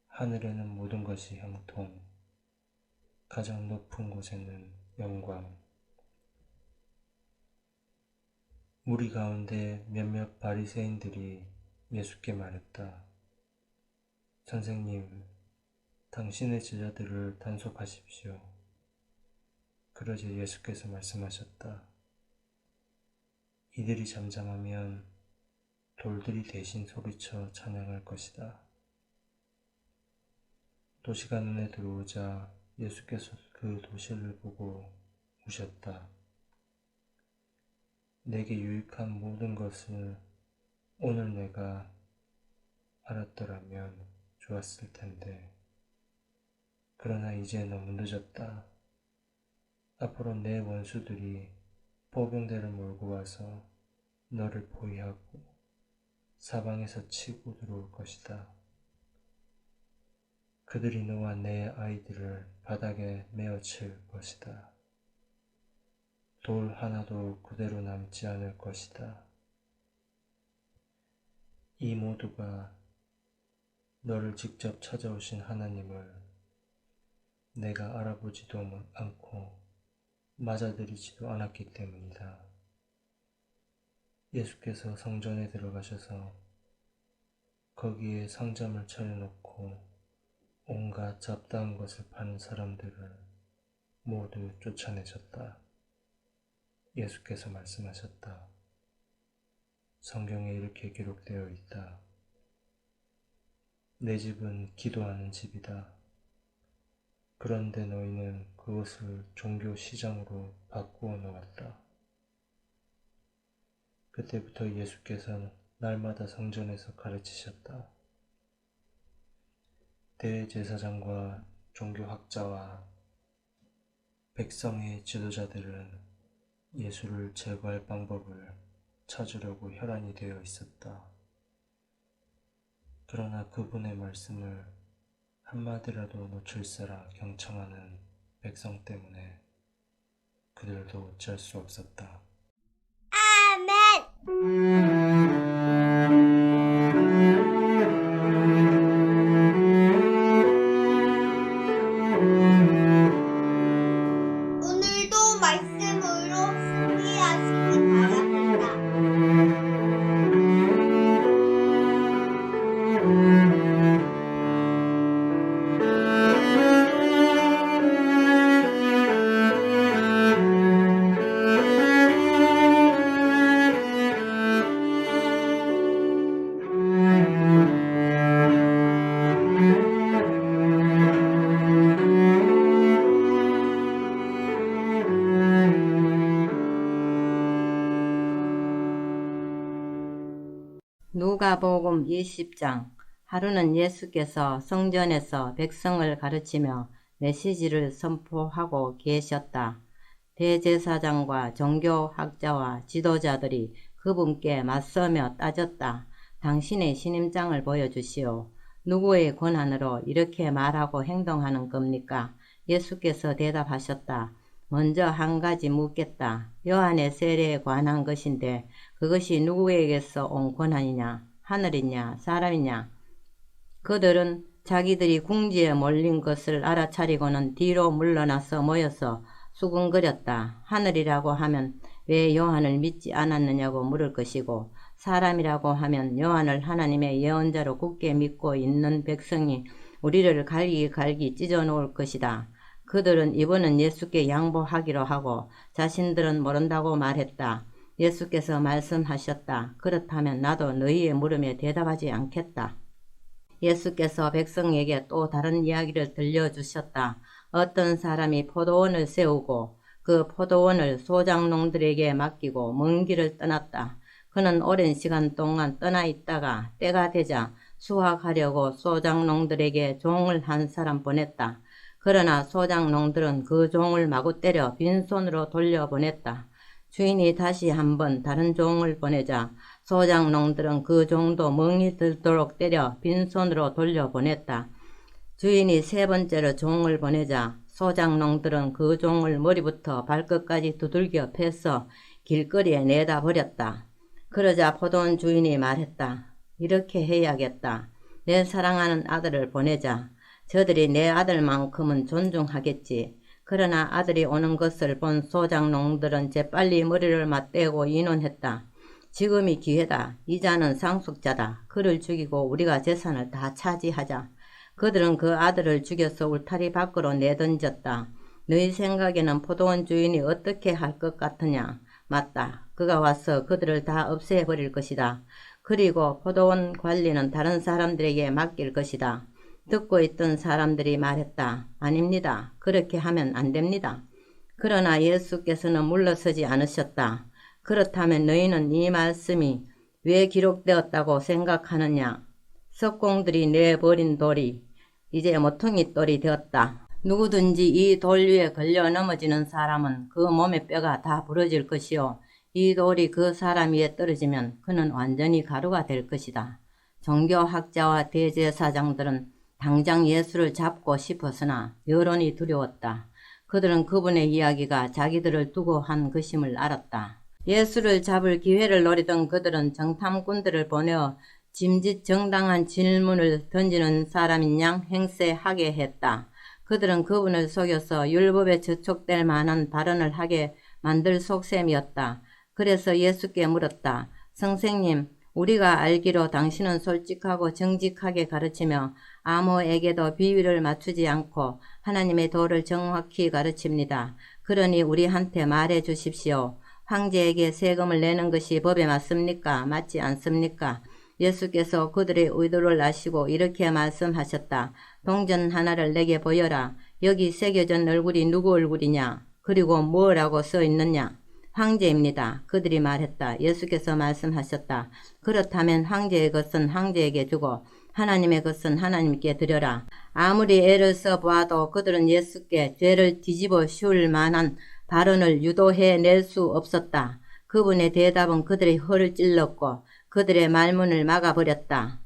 S4: 하늘에는 모든 것이 형통, 가장 높은 곳에는 영광. 무리 가운데 몇몇 바리새인들이 예수께 말했다. 선생님, 당신의 제자들을 단속하십시오. 그러자 예수께서 말씀하셨다. 이들이 잠잠하면 돌들이 대신 소리쳐 찬양할 것이다. 도시가 눈에 들어오자 예수께서 그 도시를 보고 우셨다. 내게 유익한 모든 것을 오늘 내가 알았더라면 좋았을 텐데, 그러나 이제 너무 늦었다. 앞으로 내 원수들이 보병대를 몰고 와서 너를 포위하고 사방에서 치고 들어올 것이다. 그들이 너와 내 아이들을 바닥에 메어칠 것이다. 돌 하나도 그대로 남지 않을 것이다. 이 모두가 너를 직접 찾아오신 하나님을 내가 알아보지도 않고 맞아들이지도 않았기 때문이다. 예수께서 성전에 들어가셔서 거기에 상점을 차려놓고 온갖 잡다한 것을 파는 사람들을 모두 쫓아내셨다. 예수께서 말씀하셨다. 성경에 이렇게 기록되어 있다. 내 집은 기도하는 집이다. 그런데 너희는 그것을 종교 시장으로 바꾸어 놓았다. 그때부터 예수께서는 날마다 성전에서 가르치셨다. 대제사장과 종교학자와 백성의 지도자들은 예수를 제거할 방법을 찾으려고 혈안이 되어 있었다. 그러나 그분의 말씀을 한마디라도 놓칠세라 경청하는 백성 때문에 그들도 어찌할 수 없었다.
S5: 오늘도 말씀으로 승리하시기 바랍니다.
S6: 누가복음 20장. 하루는 예수께서 성전에서 백성을 가르치며 메시지를 선포하고 계셨다. 대제사장과 종교학자와 지도자들이 그분께 맞서며 따졌다. 당신의 신임장을 보여주시오. 누구의 권한으로 이렇게 말하고 행동하는 겁니까? 예수께서 대답하셨다. 먼저 한 가지 묻겠다. 요한의 세례에 관한 것인데 그것이 누구에게서 온 권한이냐? 하늘이냐? 사람이냐? 그들은 자기들이 궁지에 몰린 것을 알아차리고는 뒤로 물러나서 모여서 수군거렸다. 하늘이라고 하면 왜 요한을 믿지 않았느냐고 물을 것이고, 사람이라고 하면 요한을 하나님의 예언자로 굳게 믿고 있는 백성이 우리를 갈기 찢어 놓을 것이다. 그들은 이번은 예수께 양보하기로 하고 자신들은 모른다고 말했다. 예수께서 말씀하셨다. 그렇다면 나도 너희의 물음에 대답하지 않겠다. 예수께서 백성에게 또 다른 이야기를 들려주셨다. 어떤 사람이 포도원을 세우고 그 포도원을 소작농들에게 맡기고 먼 길을 떠났다. 그는 오랜 시간 동안 떠나 있다가 때가 되자 수확하려고 소작농들에게 종을 한 사람 보냈다. 그러나 소작농들은 그 종을 마구 때려 빈손으로 돌려보냈다. 주인이 다시 한번 다른 종을 보내자 소작농들은 그 종도 멍이 들도록 때려 빈손으로 돌려보냈다. 주인이 세 번째로 종을 보내자 소작농들은 그 종을 머리부터 발끝까지 두들겨 패서 길거리에 내다 버렸다. 그러자 포도원 주인이 말했다. 이렇게 해야겠다. 내 사랑하는 아들을 보내자. 저들이 내 아들만큼은 존중하겠지. 그러나 아들이 오는 것을 본 소작농들은 재빨리 머리를 맞대고 의논했다. 지금이 기회다. 이자는 상속자다. 그를 죽이고 우리가 재산을 다 차지하자. 그들은 그 아들을 죽여서 울타리 밖으로 내던졌다. 너희 생각에는 포도원 주인이 어떻게 할 것 같으냐? 맞다. 그가 와서 그들을 다 없애버릴 것이다. 그리고 포도원 관리는 다른 사람들에게 맡길 것이다. 듣고 있던 사람들이 말했다. 아닙니다. 그렇게 하면 안 됩니다. 그러나 예수께서는 물러서지 않으셨다. 그렇다면 너희는 이 말씀이 왜 기록되었다고 생각하느냐? 석공들이 내버린 돌이 이제 모퉁이 돌이 되었다. 누구든지 이 돌 위에 걸려 넘어지는 사람은 그 몸의 뼈가 다 부러질 것이요. 이 돌이 그 사람 위에 떨어지면 그는 완전히 가루가 될 것이다. 종교학자와 대제사장들은 당장 예수를 잡고 싶었으나 여론이 두려웠다. 그들은 그분의 이야기가 자기들을 두고 한 것임을 알았다. 예수를 잡을 기회를 노리던 그들은 정탐꾼들을 보내어 짐짓정당한 질문을 던지는 사람인 양 행세하게 했다. 그들은 그분을 속여서 율법에 저촉될 만한 발언을 하게 만들 속셈이었다. 그래서 예수께 물었다. 선생님, 우리가 알기로 당신은 솔직하고 정직하게 가르치며 아무에게도 비위를 맞추지 않고 하나님의 도를 정확히 가르칩니다. 그러니 우리한테 말해 주십시오. 황제에게 세금을 내는 것이 법에 맞습니까? 맞지 않습니까? 예수께서 그들의 의도를 아시고 이렇게 말씀하셨다. 동전 하나를 내게 보여라. 여기 새겨진 얼굴이 누구 얼굴이냐? 그리고 뭐라고 써 있느냐? 황제입니다. 그들이 말했다. 예수께서 말씀하셨다. 그렇다면 황제의 것은 황제에게 주고 하나님의 것은 하나님께 드려라. 아무리 애를 써보아도 그들은 예수께 죄를 뒤집어 씌울 만한 발언을 유도해낼 수 없었다. 그분의 대답은 그들의 혀를 찔렀고 그들의 말문을 막아버렸다.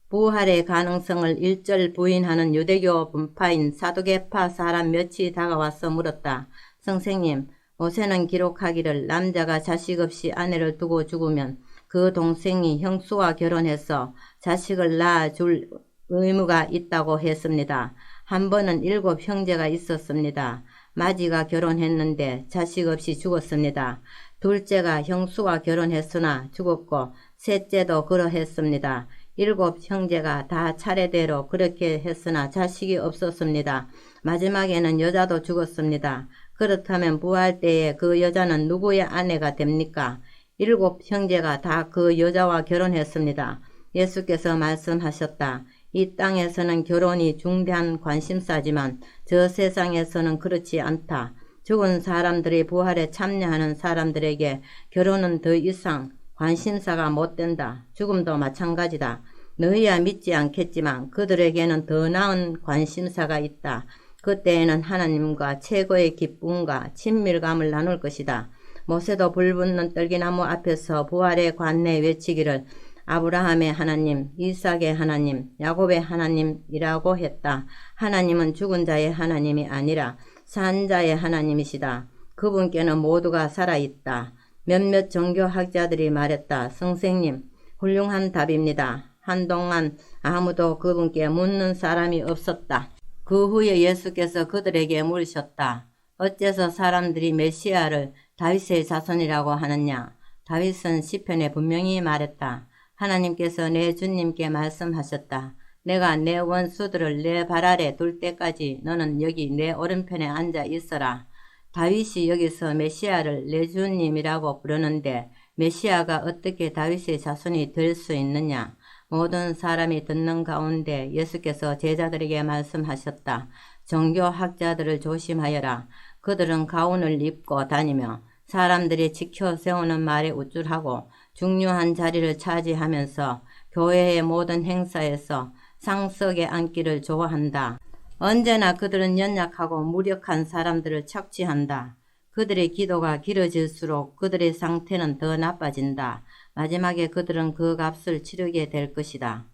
S6: 부활의 가능성을 일절 부인하는 유대교 분파인 사두개파 사람 몇이 다가와서 물었다. 선생님, 모세는 기록하기를 남자가 자식 없이 아내를 두고 죽으면 그 동생이 형수와 결혼해서 자식을 낳아줄 의무가 있다고 했습니다. 한 번은 7 형제가 있었습니다. 마지가 결혼했는데 자식 없이 죽었습니다. 둘째가 형수와 결혼했으나 죽었고 셋째도 그러했습니다. 7 형제가 다 차례대로 그렇게 했으나 자식이 없었습니다. 마지막에는 여자도 죽었습니다. 그렇다면 부활 때에 그 여자는 누구의 아내가 됩니까? 7 형제가 다 그 여자와 결혼했습니다. 예수께서 말씀하셨다. 이 땅에서는 결혼이 중대한 관심사지만 저 세상에서는 그렇지 않다. 죽은 사람들이 부활에 참여하는 사람들에게 결혼은 더 이상 관심사가 못 된다. 죽음도 마찬가지다. 너희야 믿지 않겠지만 그들에게는 더 나은 관심사가 있다. 그때에는 하나님과 최고의 기쁨과 친밀감을 나눌 것이다. 모세도 불붙는 떨기나무 앞에서 부활의 관내 외치기를 아브라함의 하나님, 이삭의 하나님, 야곱의 하나님이라고 했다. 하나님은 죽은 자의 하나님이 아니라 산 자의 하나님이시다. 그분께는 모두가 살아있다. 몇몇 종교학자들이 말했다. 선생님, 훌륭한 답입니다. 한동안 아무도 그분께 묻는 사람이 없었다. 그 후에 예수께서 그들에게 물으셨다. 어째서 사람들이 메시아를 다윗의 자손이라고 하느냐? 다윗은 시편에 분명히 말했다. 하나님께서 내 주님께 말씀하셨다. 내가 내 원수들을 내 발 아래 둘 때까지 너는 여기 내 오른편에 앉아 있어라. 다윗이 여기서 메시아를 내 주님이라고 부르는데 메시아가 어떻게 다윗의 자손이 될 수 있느냐? 모든 사람이 듣는 가운데 예수께서 제자들에게 말씀하셨다. 종교학자들을 조심하여라. 그들은 가운을 입고 다니며 사람들이 지켜 세우는 말에 우쭐하고 중요한 자리를 차지하면서 교회의 모든 행사에서 상석에 앉기를 좋아한다. 언제나 그들은 연약하고 무력한 사람들을 착취한다. 그들의 기도가 길어질수록 그들의 상태는 더 나빠진다. 마지막에 그들은 그 값을 치르게 될 것이다.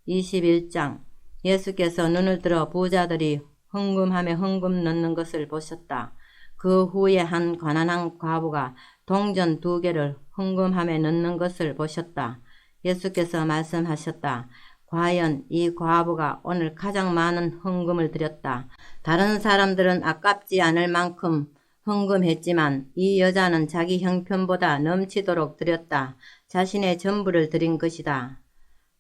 S6: 21장 예수께서 눈을 들어 부자들이 헌금함에 헌금 넣는 것을 보셨다. 그 후에 한 가난한 과부가 동전 2개를 헌금함에 넣는 것을 보셨다. 예수께서 말씀하셨다. 과연 이 과부가 오늘 가장 많은 헌금을 드렸다. 다른 사람들은 아깝지 않을 만큼 헌금했지만 이 여자는 자기 형편보다 넘치도록 드렸다. 자신의 전부를 드린 것이다.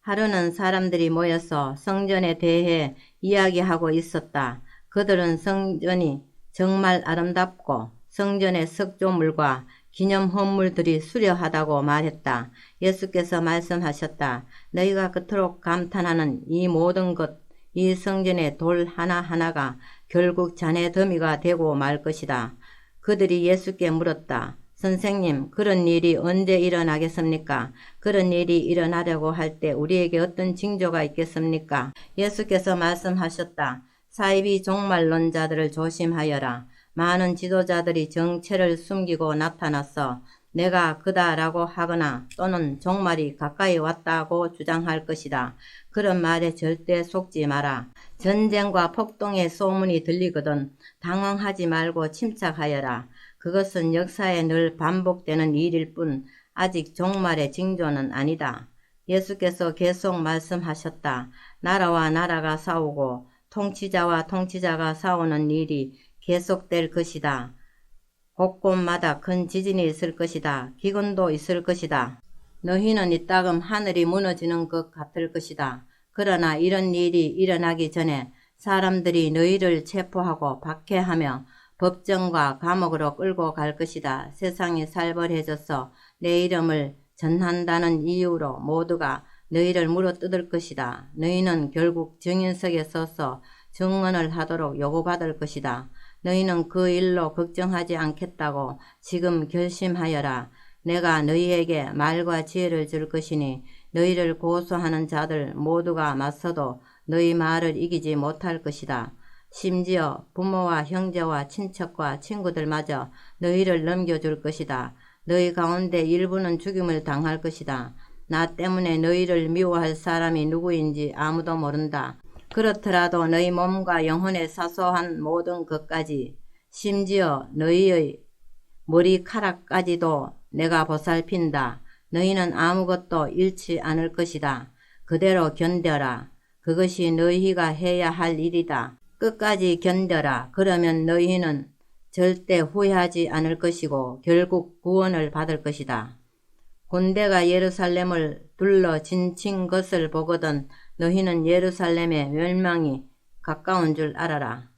S6: 하루는 사람들이 모여서 성전에 대해 이야기하고 있었다. 그들은 성전이 정말 아름답고 성전의 석조물과 기념헌물들이 수려하다고 말했다. 예수께서 말씀하셨다. 너희가 그토록 감탄하는 이 모든 것, 이 성전의 돌 하나하나가 결국 자네 더미가 되고 말 것이다. 그들이 예수께 물었다. 선생님, 그런 일이 언제 일어나겠습니까? 그런 일이 일어나려고 할 때 우리에게 어떤 징조가 있겠습니까? 예수께서 말씀하셨다. 사이비 종말론자들을 조심하여라. 많은 지도자들이 정체를 숨기고 나타나서 내가 그다라고 하거나 또는 종말이 가까이 왔다고 주장할 것이다. 그런 말에 절대 속지 마라. 전쟁과 폭동의 소문이 들리거든 당황하지 말고 침착하여라. 그것은 역사에 늘 반복되는 일일 뿐 아직 종말의 징조는 아니다. 예수께서 계속 말씀하셨다. 나라와 나라가 싸우고 통치자와 통치자가 싸우는 일이 계속될 것이다. 곳곳마다 큰 지진이 있을 것이다. 기근도 있을 것이다. 너희는 이따금 하늘이 무너지는 것 같을 것이다. 그러나 이런 일이 일어나기 전에 사람들이 너희를 체포하고 박해하며 법정과 감옥으로 끌고 갈 것이다. 세상이 살벌해져서 내 이름을 전한다는 이유로 모두가 너희를 물어뜯을 것이다. 너희는 결국 증인석에 서서 증언을 하도록 요구받을 것이다. 너희는 그 일로 걱정하지 않겠다고 지금 결심하여라. 내가 너희에게 말과 지혜를 줄 것이니 너희를 고소하는 자들 모두가 맞서도 너희 말을 이기지 못할 것이다. 심지어 부모와 형제와 친척과 친구들마저 너희를 넘겨줄 것이다. 너희 가운데 일부는 죽임을 당할 것이다. 나 때문에 너희를 미워할 사람이 누구인지 아무도 모른다. 그렇더라도 너희 몸과 영혼의 사소한 모든 것까지 심지어 너희의 머리카락까지도 내가 보살핀다. 너희는 아무것도 잃지 않을 것이다. 그대로 견뎌라. 그것이 너희가 해야 할 일이다. 끝까지 견뎌라. 그러면 너희는 절대 후회하지 않을 것이고 결국 구원을 받을 것이다. 군대가 예루살렘을 둘러 진친 것을 보거든 너희는 예루살렘의 멸망이 가까운 줄 알아라.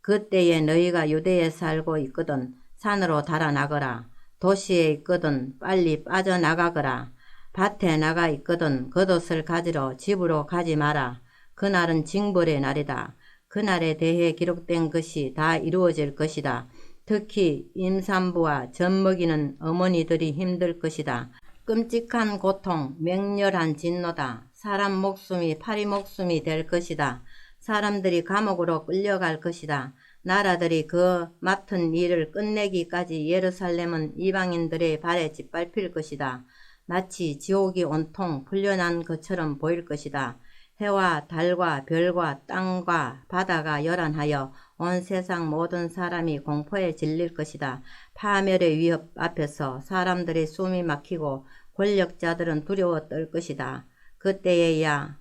S6: 그때에 너희가 유대에 살고 있거든 산으로 달아나거라. 도시에 있거든 빨리 빠져나가거라. 밭에 나가 있거든 겉옷을 가지러 집으로 가지 마라. 그날은 징벌의 날이다. 그날에 대해 기록된 것이 다 이루어질 것이다. 특히 임산부와 젖먹이는 어머니들이 힘들 것이다. 끔찍한 고통, 맹렬한 진노다. 사람 목숨이 파리 목숨이 될 것이다. 사람들이 감옥으로 끌려갈 것이다. 나라들이 그 맡은 일을 끝내기까지 예루살렘은 이방인들의 발에 짓밟힐 것이다. 마치 지옥이 온통 풀려난 것처럼 보일 것이다. 해와 달과 별과 땅과 바다가 열한하여 온 세상 모든 사람이 공포에 질릴 것이다. 파멸의 위협 앞에서 사람들의 숨이 막히고 권력자들은 두려워 떨 것이다. 그때에야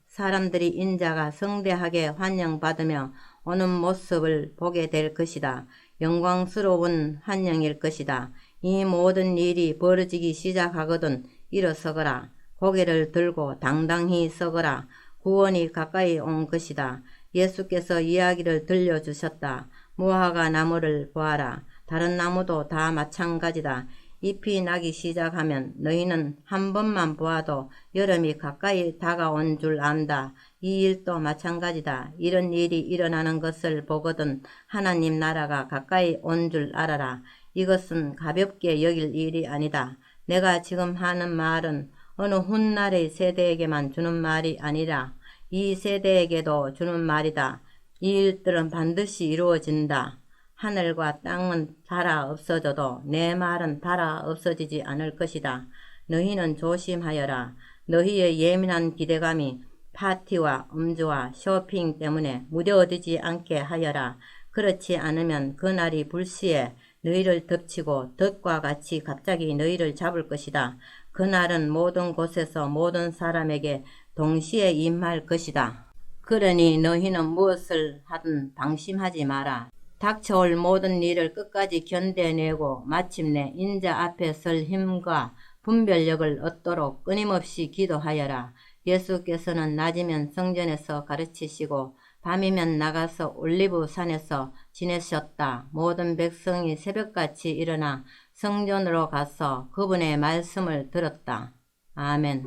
S6: 사람들이 인자가 성대하게 환영받으며 오는 모습을 보게 될 것이다. 영광스러운 환영일 것이다. 이 모든 일이 벌어지기 시작하거든 일어서거라. 고개를 들고 당당히 서거라. 구원이 가까이 온 것이다. 예수께서 이야기를 들려주셨다. 무화과 나무를 보아라. 다른 나무도 다 마찬가지다. 잎이 나기 시작하면 너희는 한 번만 보아도 여름이 가까이 다가온 줄 안다. 이 일도 마찬가지다. 이런 일이 일어나는 것을 보거든 하나님 나라가 가까이 온 줄 알아라. 이것은 가볍게 여길 일이 아니다. 내가 지금 하는 말은 어느 훗날의 세대에게만 주는 말이 아니라 이 세대에게도 주는 말이다. 이 일들은 반드시 이루어진다. 하늘과 땅은 닳아 없어져도 내 말은 닳아 없어지지 않을 것이다. 너희는 조심하여라. 너희의 예민한 기대감이 파티와 음주와 쇼핑 때문에 무뎌지지 않게 하여라. 그렇지 않으면 그날이 불시에 너희를 덮치고 덫과 같이 갑자기 너희를 잡을 것이다. 그날은 모든 곳에서 모든 사람에게 동시에 임할 것이다. 그러니 너희는 무엇을 하든 방심하지 마라. 닥쳐올 모든 일을 끝까지 견뎌내고 마침내 인자 앞에 설 힘과 분별력을 얻도록 끊임없이 기도하여라. 예수께서는 낮이면 성전에서 가르치시고 밤이면 나가서 올리브 산에서 지내셨다. 모든 백성이 새벽같이 일어나 성전으로 가서 그분의 말씀을 들었다. 아멘.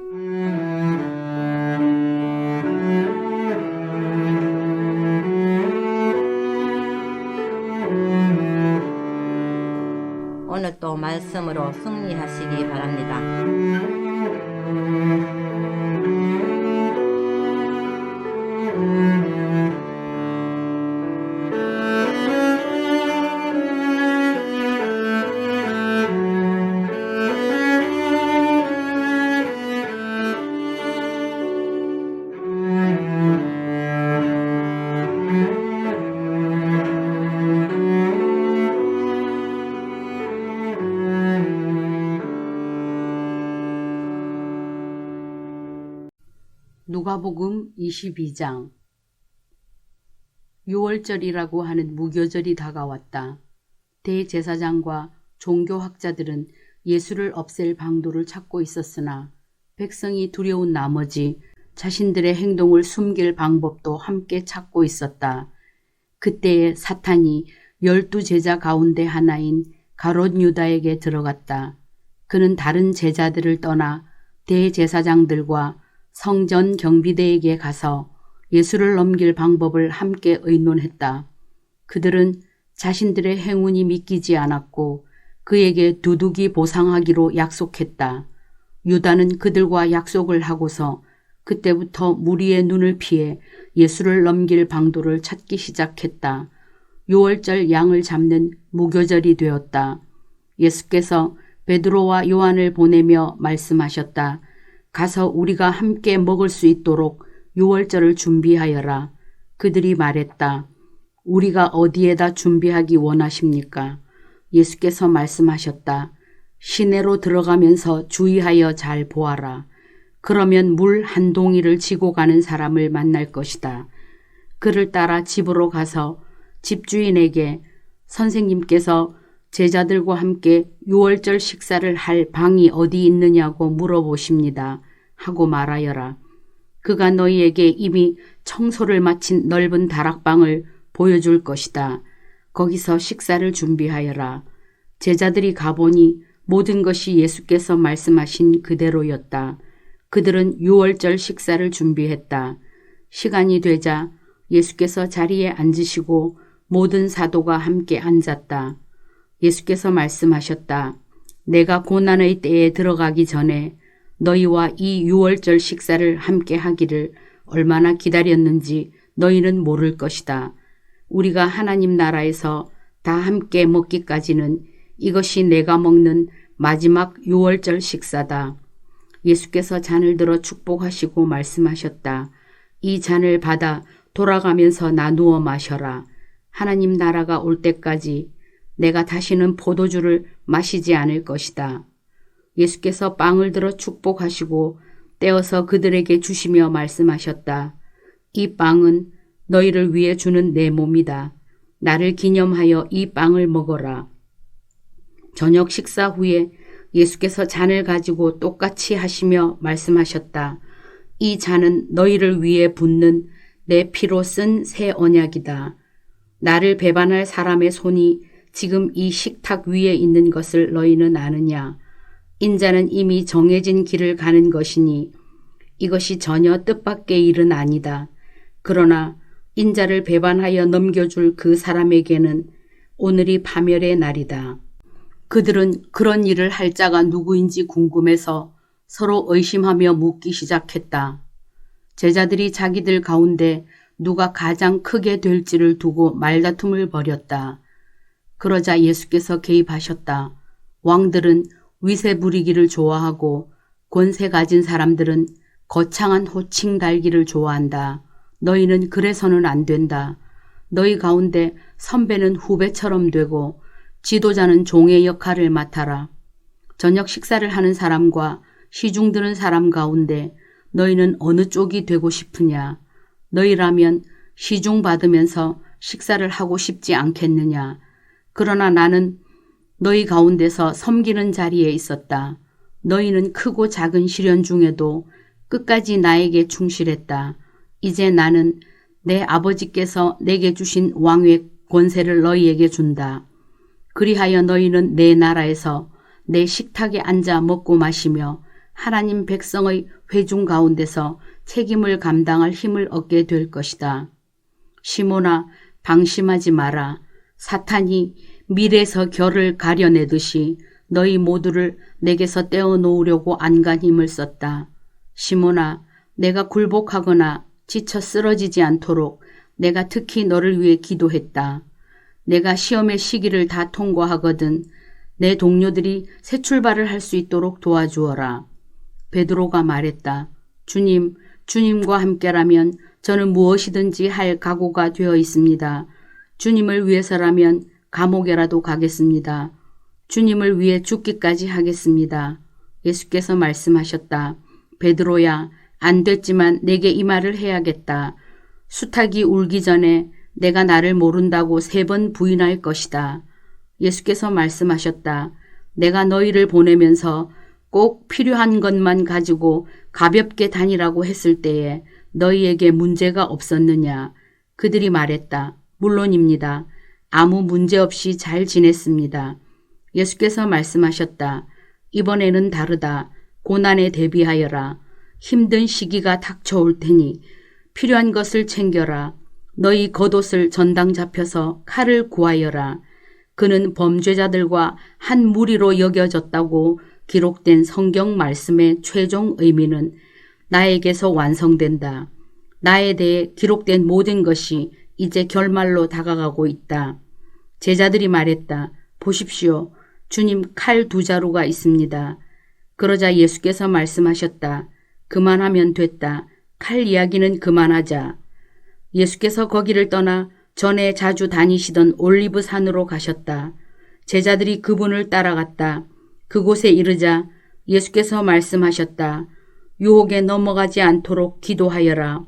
S6: 오늘도 말씀으로 승리하시기 바랍니다.
S7: 누가복음 22장. 유월절이라고 하는 무교절이 다가왔다. 대제사장과 종교학자들은 예수를 없앨 방도를 찾고 있었으나 백성이 두려운 나머지 자신들의 행동을 숨길 방법도 함께 찾고 있었다. 그때에 사탄이 12제자 가운데 하나인 가롯 유다에게 들어갔다. 그는 다른 제자들을 떠나 대제사장들과 성전 경비대에게 가서 예수를 넘길 방법을 함께 의논했다. 그들은 자신들의 행운이 믿기지 않았고 그에게 두둑이 보상하기로 약속했다. 유다는 그들과 약속을 하고서 그때부터 무리의 눈을 피해 예수를 넘길 방도를 찾기 시작했다. 유월절 양을 잡는 무교절이 되었다. 예수께서 베드로와 요한을 보내며 말씀하셨다. 가서 우리가 함께 먹을 수 있도록 유월절을 준비하여라. 그들이 말했다. 우리가 어디에다 준비하기 원하십니까? 예수께서 말씀하셨다. 시내로 들어가면서 주의하여 잘 보아라. 그러면 물 한 동이를 지고 가는 사람을 만날 것이다. 그를 따라 집으로 가서 집주인에게 선생님께서 제자들과 함께 유월절 식사를 할 방이 어디 있느냐고 물어보십니다. 하고 말하여라. 그가 너희에게 이미 청소를 마친 넓은 다락방을 보여줄 것이다. 거기서 식사를 준비하여라. 제자들이 가보니 모든 것이 예수께서 말씀하신 그대로였다. 그들은 유월절 식사를 준비했다. 시간이 되자 예수께서 자리에 앉으시고 모든 사도가 함께 앉았다. 예수께서 말씀하셨다. 내가 고난의 때에 들어가기 전에 너희와 이 유월절 식사를 함께 하기를 얼마나 기다렸는지 너희는 모를 것이다. 우리가 하나님 나라에서 다 함께 먹기까지는 이것이 내가 먹는 마지막 유월절 식사다. 예수께서 잔을 들어 축복하시고 말씀하셨다. 이 잔을 받아 돌아가면서 나누어 마셔라. 하나님 나라가 올 때까지 내가 다시는 포도주를 마시지 않을 것이다. 예수께서 빵을 들어 축복하시고 떼어서 그들에게 주시며 말씀하셨다. 이 빵은 너희를 위해 주는 내 몸이다. 나를 기념하여 이 빵을 먹어라. 저녁 식사 후에 예수께서 잔을 가지고 똑같이 하시며 말씀하셨다. 이 잔은 너희를 위해 붓는 내 피로 쓴 새 언약이다. 나를 배반할 사람의 손이 지금 이 식탁 위에 있는 것을 너희는 아느냐? 인자는 이미 정해진 길을 가는 것이니 이것이 전혀 뜻밖의 일은 아니다. 그러나 인자를 배반하여 넘겨줄 그 사람에게는 오늘이 파멸의 날이다. 그들은 그런 일을 할 자가 누구인지 궁금해서 서로 의심하며 묻기 시작했다. 제자들이 자기들 가운데 누가 가장 크게 될지를 두고 말다툼을 벌였다. 그러자 예수께서 개입하셨다. 왕들은 위세 부리기를 좋아하고 권세 가진 사람들은 거창한 호칭 달기를 좋아한다. 너희는 그래서는 안 된다. 너희 가운데 선배는 후배처럼 되고 지도자는 종의 역할을 맡아라. 저녁 식사를 하는 사람과 시중 드는 사람 가운데 너희는 어느 쪽이 되고 싶으냐? 너희라면 시중 받으면서 식사를 하고 싶지 않겠느냐? 그러나 나는 너희 가운데서 섬기는 자리에 있었다. 너희는 크고 작은 시련 중에도 끝까지 나에게 충실했다. 이제 나는 내 아버지께서 내게 주신 왕의 권세를 너희에게 준다. 그리하여 너희는 내 나라에서 내 식탁에 앉아 먹고 마시며 하나님 백성의 회중 가운데서 책임을 감당할 힘을 얻게 될 것이다. 시몬아, 방심하지 마라. 사탄이 밀에서 결을 가려내듯이 너희 모두를 내게서 떼어놓으려고 안간 힘을 썼다. 시몬아, 내가 굴복하거나 지쳐 쓰러지지 않도록 내가 특히 너를 위해 기도했다. 내가 시험의 시기를 다 통과하거든 내 동료들이 새 출발을 할 수 있도록 도와주어라. 베드로가 말했다. 주님, 주님과 함께라면 저는 무엇이든지 할 각오가 되어 있습니다. 주님을 위해서라면 감옥에라도 가겠습니다. 주님을 위해 죽기까지 하겠습니다. 예수께서 말씀하셨다. 베드로야, 안 됐지만 내게 이 말을 해야겠다. 수탉이 울기 전에 내가 나를 모른다고 3번 부인할 것이다. 예수께서 말씀하셨다. 내가 너희를 보내면서 꼭 필요한 것만 가지고 가볍게 다니라고 했을 때에 너희에게 문제가 없었느냐? 그들이 말했다. 물론입니다. 아무 문제 없이 잘 지냈습니다. 예수께서 말씀하셨다. 이번에는 다르다. 고난에 대비하여라. 힘든 시기가 닥쳐올 테니 필요한 것을 챙겨라. 너희 겉옷을 전당 잡혀서 칼을 구하여라. 그는 범죄자들과 한 무리로 여겨졌다고 기록된 성경 말씀의 최종 의미는 나에게서 완성된다. 나에 대해 기록된 모든 것이 이제 결말로 다가가고 있다. 제자들이 말했다. 보십시오. 주님 칼 2자루가 있습니다. 그러자 예수께서 말씀하셨다. 그만하면 됐다. 칼 이야기는 그만하자. 예수께서 거기를 떠나 전에 자주 다니시던 올리브 산으로 가셨다. 제자들이 그분을 따라갔다. 그곳에 이르자 예수께서 말씀하셨다. 유혹에 넘어가지 않도록 기도하여라.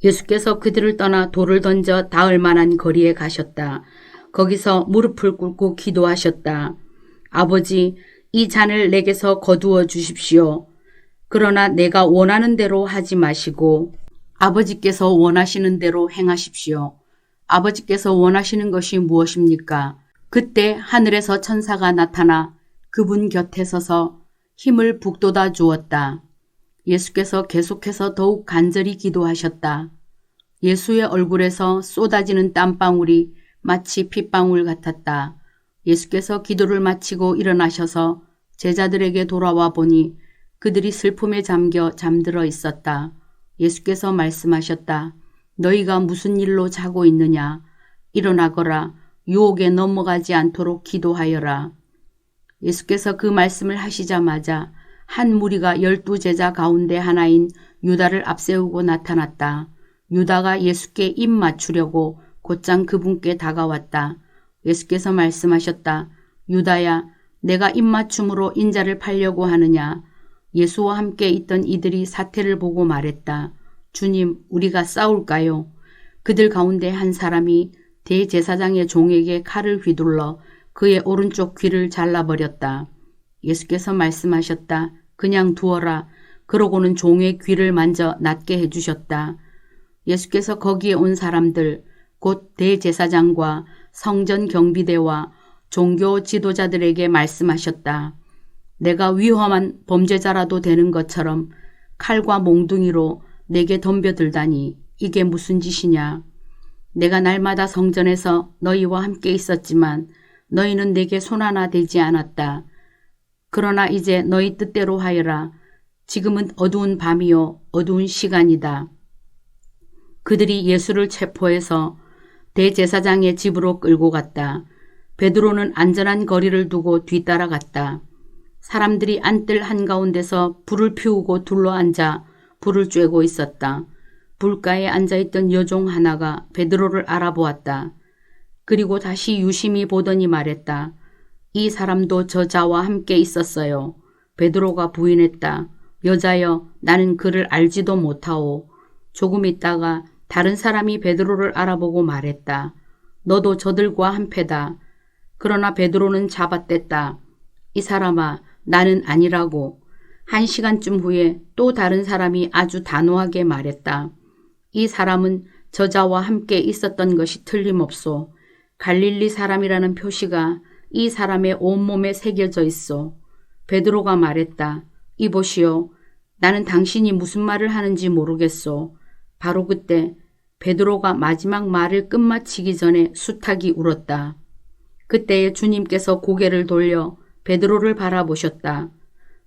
S7: 예수께서 그들을 떠나 돌을 던져 닿을 만한 거리에 가셨다. 거기서 무릎을 꿇고 기도하셨다. 아버지, 이 잔을 내게서 거두어 주십시오. 그러나 내가 원하는 대로 하지 마시고 아버지께서 원하시는 대로 행하십시오. 아버지께서 원하시는 것이 무엇입니까? 그때 하늘에서 천사가 나타나 그분 곁에 서서 힘을 북돋아 주었다. 예수께서 계속해서 더욱 간절히 기도하셨다. 예수의 얼굴에서 쏟아지는 땀방울이 마치 핏방울 같았다. 예수께서 기도를 마치고 일어나셔서 제자들에게 돌아와 보니 그들이 슬픔에 잠겨 잠들어 있었다. 예수께서 말씀하셨다. 너희가 무슨 일로 자고 있느냐? 일어나거라. 유혹에 넘어가지 않도록 기도하여라. 예수께서 그 말씀을 하시자마자 한 무리가 12제자 가운데 하나인 유다를 앞세우고 나타났다. 유다가 예수께 입 맞추려고 곧장 그분께 다가왔다. 예수께서 말씀하셨다. 유다야, 내가 입맞춤으로 인자를 팔려고 하느냐? 예수와 함께 있던 이들이 사태를 보고 말했다. 주님, 우리가 싸울까요? 그들 가운데 한 사람이 대제사장의 종에게 칼을 휘둘러 그의 오른쪽 귀를 잘라버렸다. 예수께서 말씀하셨다. 그냥 두어라. 그러고는 종의 귀를 만져 낫게 해주셨다. 예수께서 거기에 온 사람들, 곧 대제사장과 성전 경비대와 종교 지도자들에게 말씀하셨다. 내가 위험한 범죄자라도 되는 것처럼 칼과 몽둥이로 내게 덤벼들다니 이게 무슨 짓이냐. 내가 날마다 성전에서 너희와 함께 있었지만 너희는 내게 손 하나 대지 않았다. 그러나 이제 너희 뜻대로 하여라. 지금은 어두운 밤이요 어두운 시간이다. 그들이 예수를 체포해서 대제사장의 집으로 끌고 갔다. 베드로는 안전한 거리를 두고 뒤따라갔다. 사람들이 안뜰 한가운데서 불을 피우고 둘러앉아 불을 쬐고 있었다. 불가에 앉아있던 여종 하나가 베드로를 알아보았다. 그리고 다시 유심히 보더니 말했다. 이 사람도 저자와 함께 있었어요. 베드로가 부인했다. 여자여, 나는 그를 알지도 못하오. 조금 있다가 다른 사람이 베드로를 알아보고 말했다. 너도 저들과 한패다. 그러나 베드로는 잡아댔다. 이 사람아, 나는 아니라고. 1시간쯤 후에 또 다른 사람이 아주 단호하게 말했다. 이 사람은 저자와 함께 있었던 것이 틀림없소. 갈릴리 사람이라는 표시가 이 사람의 온몸에 새겨져 있어. 베드로가 말했다. 이보시오. 나는 당신이 무슨 말을 하는지 모르겠소. 바로 그때 베드로가 마지막 말을 끝마치기 전에 수탉이 울었다. 그때에 주님께서 고개를 돌려 베드로를 바라보셨다.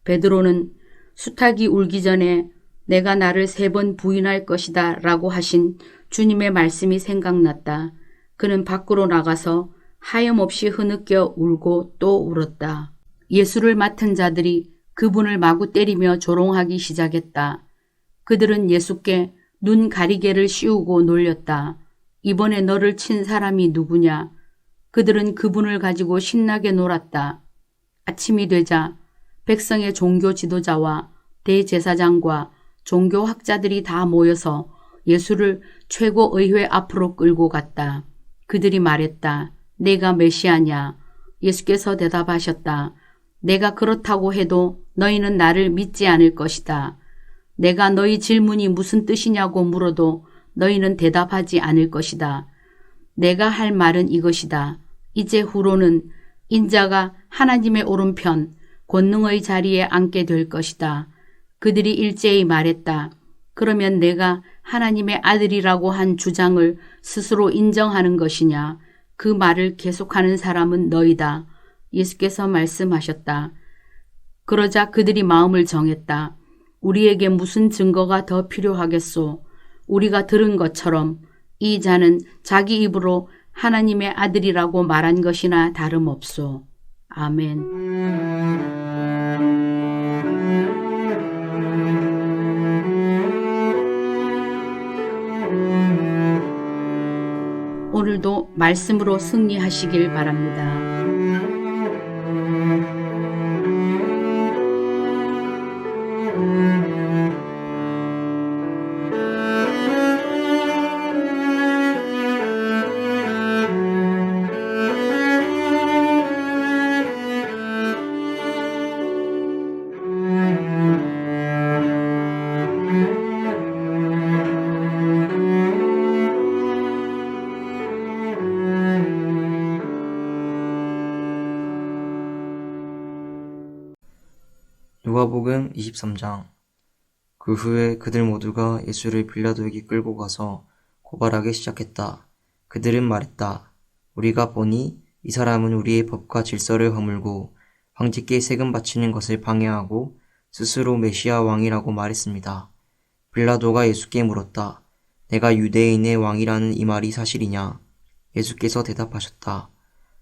S7: 베드로는 수탉이 울기 전에 내가 나를 3번 부인할 것이다 라고 하신 주님의 말씀이 생각났다. 그는 밖으로 나가서 하염없이 흐느껴 울고 또 울었다. 예수를 맡은 자들이 그분을 마구 때리며 조롱하기 시작했다. 그들은 예수께 눈 가리개를 씌우고 놀렸다. 이번에 너를 친 사람이 누구냐? 그들은 그분을 가지고 신나게 놀았다. 아침이 되자 백성의 종교 지도자와 대제사장과 종교학자들이 다 모여서 예수를 최고의회 앞으로 끌고 갔다. 그들이 말했다. 내가 메시아냐? 예수께서 대답하셨다. 내가 그렇다고 해도 너희는 나를 믿지 않을 것이다. 내가 너희 질문이 무슨 뜻이냐고 물어도 너희는 대답하지 않을 것이다. 내가 할 말은 이것이다. 이제 후로는 인자가 하나님의 오른편 권능의 자리에 앉게 될 것이다. 그들이 일제히 말했다. 그러면 내가 하나님의 아들이라고 한 주장을 스스로 인정하는 것이냐? 그 말을 계속하는 사람은 너희다. 예수께서 말씀하셨다. 그러자 그들이 마음을 정했다. 우리에게 무슨 증거가 더 필요하겠소? 우리가 들은 것처럼 이 자는 자기 입으로 하나님의 아들이라고 말한 것이나 다름없소. 아멘. 오늘도 말씀으로 승리하시길 바랍니다.
S8: 누가복음 23장. 그 후에 그들 모두가 예수를 빌라도에게 끌고 가서 고발하기 시작했다. 그들은 말했다. 우리가 보니 이 사람은 우리의 법과 질서를 허물고 황제께 세금 바치는 것을 방해하고 스스로 메시아 왕이라고 말했습니다. 빌라도가 예수께 물었다. 내가 유대인의 왕이라는 이 말이 사실이냐? 예수께서 대답하셨다.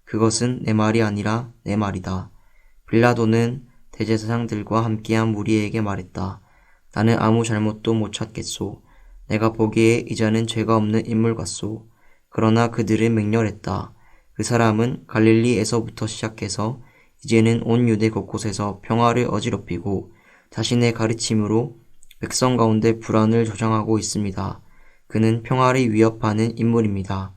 S8: 그것은 내 말이 아니라 내 말이다. 빌라도는 대제사장들과 함께한 무리에게 말했다. 나는 아무 잘못도 못 찾겠소. 내가 보기에 이 자는 죄가 없는 인물 같소. 그러나 그들은 맹렬했다. 그 사람은 갈릴리에서부터 시작해서 이제는 온 유대 곳곳에서 평화를 어지럽히고 자신의 가르침으로 백성 가운데 불안을 조장하고 있습니다. 그는 평화를 위협하는 인물입니다.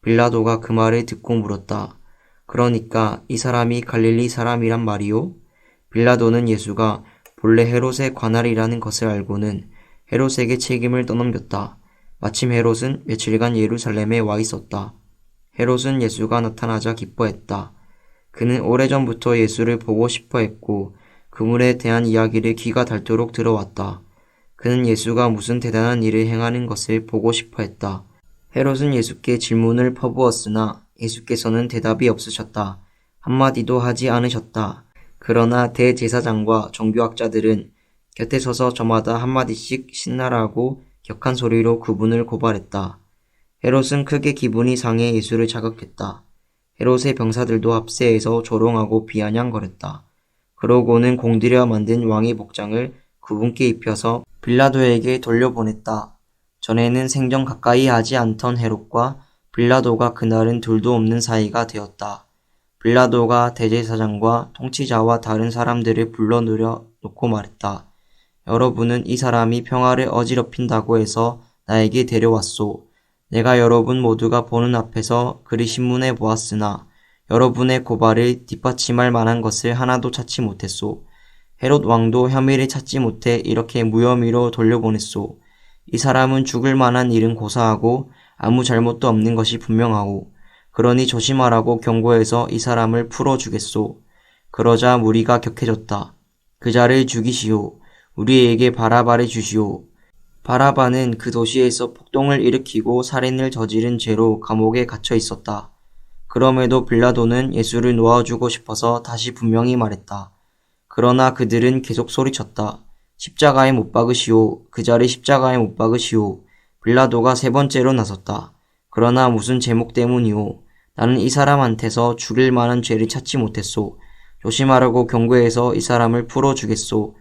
S8: 빌라도가 그 말을 듣고 물었다. 그러니까 이 사람이 갈릴리 사람이란 말이요? 빌라도는 예수가 본래 헤롯의 관할이라는 것을 알고는 헤롯에게 책임을 떠넘겼다. 마침 헤롯은 며칠간 예루살렘에 와 있었다. 헤롯은 예수가 나타나자 기뻐했다. 그는 오래전부터 예수를 보고 싶어 했고 그물에 대한 이야기를 귀가 닳도록 들어왔다. 그는 예수가 무슨 대단한 일을 행하는 것을 보고 싶어 했다. 헤롯은 예수께 질문을 퍼부었으나 예수께서는 대답이 없으셨다. 한마디도 하지 않으셨다. 그러나 대제사장과 종교학자들은 곁에 서서 저마다 한마디씩 신나라고 격한 소리로 그분을 고발했다. 헤롯은 크게 기분이 상해 예수를 자극했다. 헤롯의 병사들도 합세해서 조롱하고 비아냥거렸다. 그러고는 공들여 만든 왕의 복장을 그분께 입혀서 빌라도에게 돌려보냈다. 전에는 생전 가까이 하지 않던 헤롯과 빌라도가 그날은 둘도 없는 사이가 되었다. 빌라도가 대제사장과 통치자와 다른 사람들을 불러 놓고 말했다. 여러분은 이 사람이 평화를 어지럽힌다고 해서 나에게 데려왔소. 내가 여러분 모두가 보는 앞에서 그리 신문해 보았으나 여러분의 고발을 뒷받침할 만한 것을 하나도 찾지 못했소. 헤롯 왕도 혐의를 찾지 못해 이렇게 무혐의로 돌려보냈소. 이 사람은 죽을 만한 일은 고사하고 아무 잘못도 없는 것이 분명하오. 그러니 조심하라고 경고해서 이 사람을 풀어주겠소. 그러자 무리가 격해졌다. 그 자를 죽이시오. 우리에게 바라바를 주시오. 바라바는 그 도시에서 폭동을 일으키고 살인을 저지른 죄로 감옥에 갇혀 있었다. 그럼에도 빌라도는 예수를 놓아주고 싶어서 다시 분명히 말했다. 그러나 그들은 계속 소리쳤다. 십자가에 못 박으시오. 그 자를 십자가에 못 박으시오. 빌라도가 세 번째로 나섰다. 그러나 무슨 제목 때문이오. 나는 이 사람한테서 죽일 만한 죄를 찾지 못했소. 조심하라고 경고해서 이 사람을 풀어주겠소.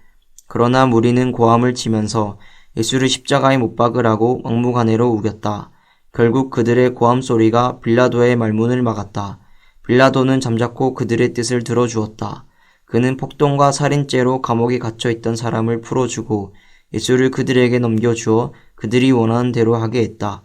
S8: 그러나 무리는 고함을 치면서 예수를 십자가에 못 박으라고 막무가내로 우겼다. 결국 그들의 고함 소리가 빌라도의 말문을 막았다. 빌라도는 잠자코 그들의 뜻을 들어주었다. 그는 폭동과 살인죄로 감옥에 갇혀있던 사람을 풀어주고 예수를 그들에게 넘겨주어 그들이 원하는 대로 하게 했다.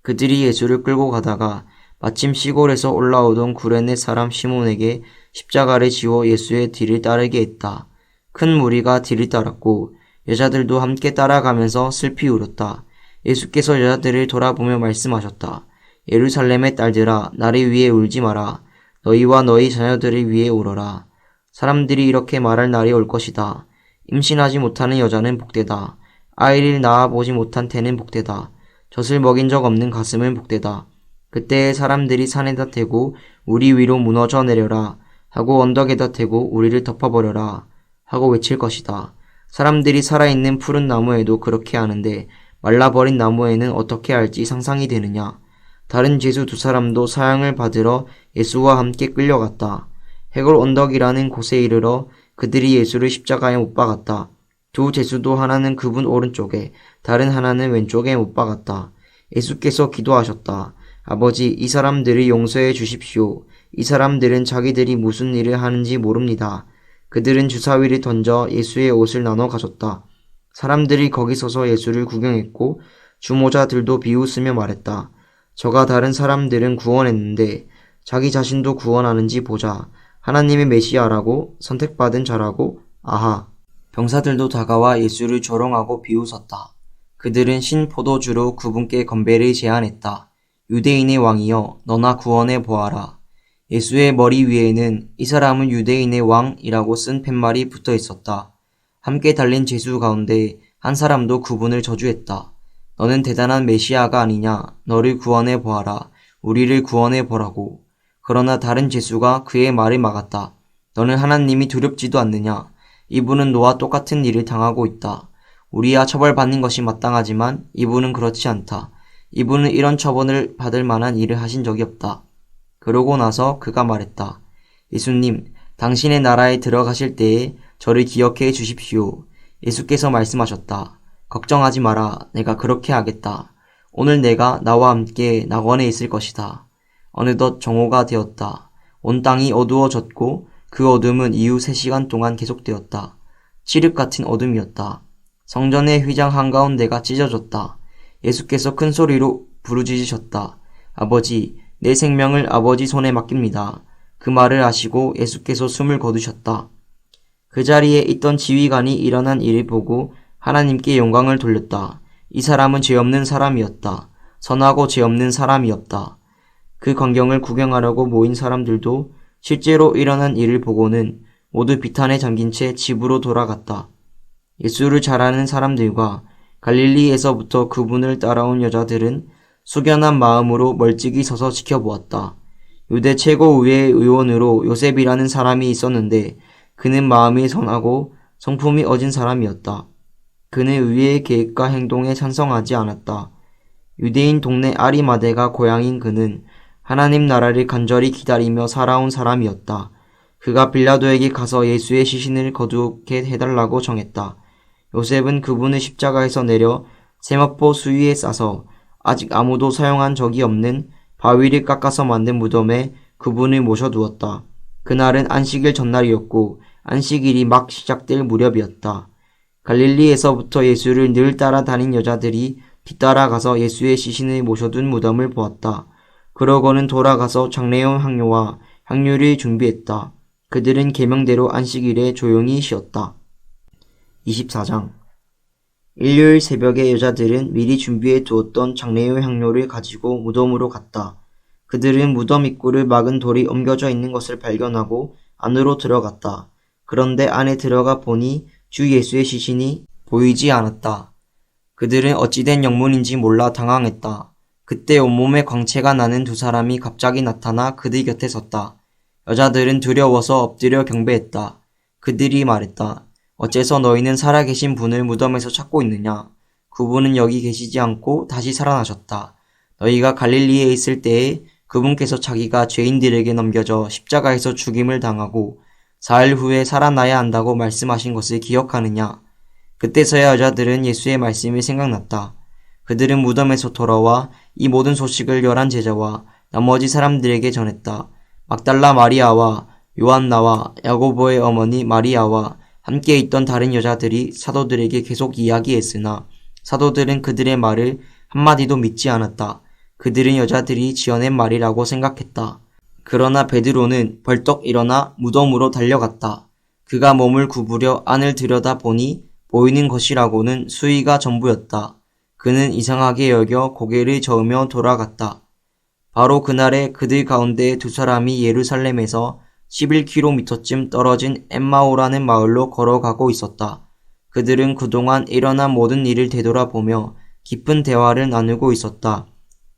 S8: 그들이 예수를 끌고 가다가 마침 시골에서 올라오던 구레네 사람 시몬에게 십자가를 지워 예수의 뒤를 따르게 했다. 큰 무리가 뒤를 따랐고 여자들도 함께 따라가면서 슬피 울었다. 예수께서 여자들을 돌아보며 말씀하셨다. 예루살렘의 딸들아, 나를 위해 울지 마라. 너희와 너희 자녀들을 위해 울어라. 사람들이 이렇게 말할 날이 올 것이다. 임신하지 못하는 여자는 복되다. 아이를 낳아보지 못한 태는 복되다. 젖을 먹인 적 없는 가슴은 복되다. 그때 사람들이 산에다 대고 우리 위로 무너져 내려라 하고 언덕에다 대고 우리를 덮어버려라 하고 외칠 것이다. 사람들이 살아있는 푸른 나무에도 그렇게 하는데 말라버린 나무에는 어떻게 할지 상상이 되느냐. 다른 죄수 두 사람도 사형을 받으러 예수와 함께 끌려갔다. 해골 언덕이라는 곳에 이르러 그들이 예수를 십자가에 못 박았다. 두 죄수도 하나는 그분 오른쪽에 다른 하나는 왼쪽에 못 박았다. 예수께서 기도하셨다. 아버지, 이 사람들을 용서해 주십시오. 이 사람들은 자기들이 무슨 일을 하는지 모릅니다. 그들은 주사위를 던져 예수의 옷을 나눠 가졌다. 사람들이 거기 서서 예수를 구경했고 주모자들도 비웃으며 말했다. 저가 다른 사람들은 구원했는데 자기 자신도 구원하는지 보자. 하나님의 메시아라고 선택받은 자라고. 아하. 병사들도 다가와 예수를 조롱하고 비웃었다. 그들은 신 포도주로 그분께 건배를 제안했다. 유대인의 왕이여, 너나 구원해 보아라. 예수의 머리 위에는 이 사람은 유대인의 왕이라고 쓴 팻말이 붙어 있었다. 함께 달린 죄수 가운데 한 사람도 그분을 저주했다. 너는 대단한 메시아가 아니냐. 너를 구원해 보아라. 우리를 구원해 보라고. 그러나 다른 죄수가 그의 말을 막았다. 너는 하나님이 두렵지도 않느냐. 이분은 너와 똑같은 일을 당하고 있다. 우리야 처벌받는 것이 마땅하지만 이분은 그렇지 않다. 이분은 이런 처벌을 받을 만한 일을 하신 적이 없다. 그러고 나서 그가 말했다. 예수님, 당신의 나라에 들어가실 때에 저를 기억해 주십시오. 예수께서 말씀하셨다. 걱정하지 마라. 내가 그렇게 하겠다. 오늘 내가 나와 함께 낙원에 있을 것이다. 어느덧 정오가 되었다. 온 땅이 어두워졌고 그 어둠은 이후 3시간 동안 계속되었다. 칠흑 같은 어둠이었다. 성전의 휘장 한가운데가 찢어졌다. 예수께서 큰 소리로 부르짖으셨다. 아버지, 내 생명을 아버지 손에 맡깁니다. 그 말을 하시고 예수께서 숨을 거두셨다. 그 자리에 있던 지휘관이 일어난 일을 보고 하나님께 영광을 돌렸다. 이 사람은 죄 없는 사람이었다. 선하고 죄 없는 사람이었다. 그 광경을 구경하려고 모인 사람들도 실제로 일어난 일을 보고는 모두 비탄에 잠긴 채 집으로 돌아갔다. 예수를 잘 아는 사람들과 갈릴리에서부터 그분을 따라온 여자들은 숙연한 마음으로 멀찍이 서서 지켜보았다. 유대 최고의회 의원으로 요셉이라는 사람이 있었는데 그는 마음이 선하고 성품이 어진 사람이었다. 그는 의회의 계획과 행동에 찬성하지 않았다. 유대인 동네 아리마대가 고향인 그는 하나님 나라를 간절히 기다리며 살아온 사람이었다. 그가 빌라도에게 가서 예수의 시신을 거두게 해달라고 정했다. 요셉은 그분을 십자가에서 내려 세마포 수위에 싸서 아직 아무도 사용한 적이 없는 바위를 깎아서 만든 무덤에 그분을 모셔두었다. 그날은 안식일 전날이었고 안식일이 막 시작될 무렵이었다. 갈릴리에서부터 예수를 늘 따라다닌 여자들이 뒤따라가서 예수의 시신을 모셔둔 무덤을 보았다. 그러고는 돌아가서 장례용 향료와 향유를 준비했다. 그들은 계명대로 안식일에 조용히 쉬었다. 24장 일요일 새벽에 여자들은 미리 준비해 두었던 장례용 향료를 가지고 무덤으로 갔다. 그들은 무덤 입구를 막은 돌이 옮겨져 있는 것을 발견하고 안으로 들어갔다. 그런데 안에 들어가 보니 주 예수의 시신이 보이지 않았다. 그들은 어찌된 영문인지 몰라 당황했다. 그때 온몸에 광채가 나는 두 사람이 갑자기 나타나 그들 곁에 섰다. 여자들은 두려워서 엎드려 경배했다. 그들이 말했다. 어째서 너희는 살아계신 분을 무덤에서 찾고 있느냐? 그분은 여기 계시지 않고 다시 살아나셨다. 너희가 갈릴리에 있을 때에 그분께서 자기가 죄인들에게 넘겨져 십자가에서 죽임을 당하고 사흘 후에 살아나야 한다고 말씀하신 것을 기억하느냐? 그때서야 여자들은 예수의 말씀이 생각났다. 그들은 무덤에서 돌아와 이 모든 소식을 11 제자와 나머지 사람들에게 전했다. 막달라 마리아와 요한나와 야고보의 어머니 마리아와 함께 있던 다른 여자들이 사도들에게 계속 이야기했으나 사도들은 그들의 말을 한마디도 믿지 않았다. 그들은 여자들이 지어낸 말이라고 생각했다. 그러나 베드로는 벌떡 일어나 무덤으로 달려갔다. 그가 몸을 구부려 안을 들여다보니 보이는 것이라고는 수위가 전부였다. 그는 이상하게 여겨 고개를 저으며 돌아갔다. 바로 그날에 그들 가운데 두 사람이 예루살렘에서 11km쯤 떨어진 엠마오라는 마을로 걸어가고 있었다. 그들은 그동안 일어난 모든 일을 되돌아보며 깊은 대화를 나누고 있었다.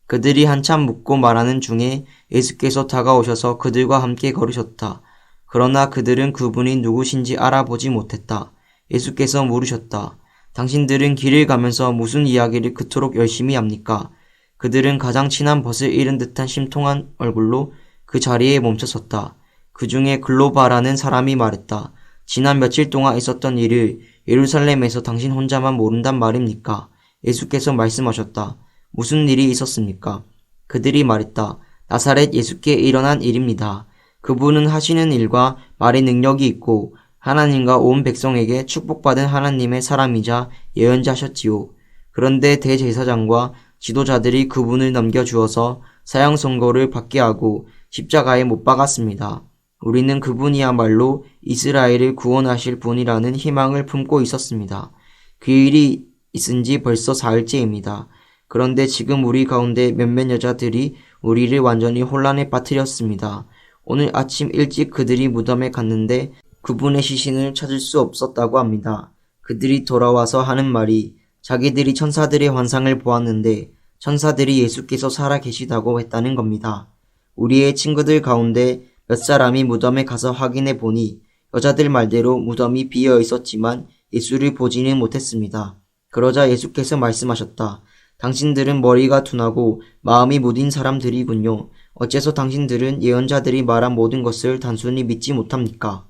S8: 그들이 한참 묻고 말하는 중에 예수께서 다가오셔서 그들과 함께 걸으셨다. 그러나 그들은 그분이 누구신지 알아보지 못했다. 예수께서 물으셨다. 당신들은 길을 가면서 무슨 이야기를 그토록 열심히 합니까? 그들은 가장 친한 벗을 잃은 듯한 심통한 얼굴로 그 자리에 멈춰섰다. 그 중에 글로바라는 사람이 말했다. 지난 며칠 동안 있었던 일을 예루살렘에서 당신 혼자만 모른단 말입니까? 예수께서 말씀하셨다. 무슨 일이 있었습니까? 그들이 말했다. 나사렛 예수께 일어난 일입니다. 그분은 하시는 일과 말의 능력이 있고 하나님과 온 백성에게 축복받은 하나님의 사람이자 예언자셨지요. 그런데 대제사장과 지도자들이 그분을 넘겨주어서 사형 선고를 받게 하고 십자가에 못 박았습니다. 우리는 그분이야말로 이스라엘을 구원하실 분이라는 희망을 품고 있었습니다. 그 일이 있은 지 벌써 4일째입니다. 그런데 지금 우리 가운데 몇몇 여자들이 우리를 완전히 혼란에 빠뜨렸습니다. 오늘 아침 일찍 그들이 무덤에 갔는데 그분의 시신을 찾을 수 없었다고 합니다. 그들이 돌아와서 하는 말이 자기들이 천사들의 환상을 보았는데 천사들이 예수께서 살아 계시다고 했다는 겁니다. 우리의 친구들 가운데 몇 사람이 무덤에 가서 확인해 보니 여자들 말대로 무덤이 비어 있었지만 예수를 보지는 못했습니다. 그러자 예수께서 말씀하셨다. 당신들은 머리가 둔하고 마음이 무딘 사람들이군요. 어째서 당신들은 예언자들이 말한 모든 것을 단순히 믿지 못합니까?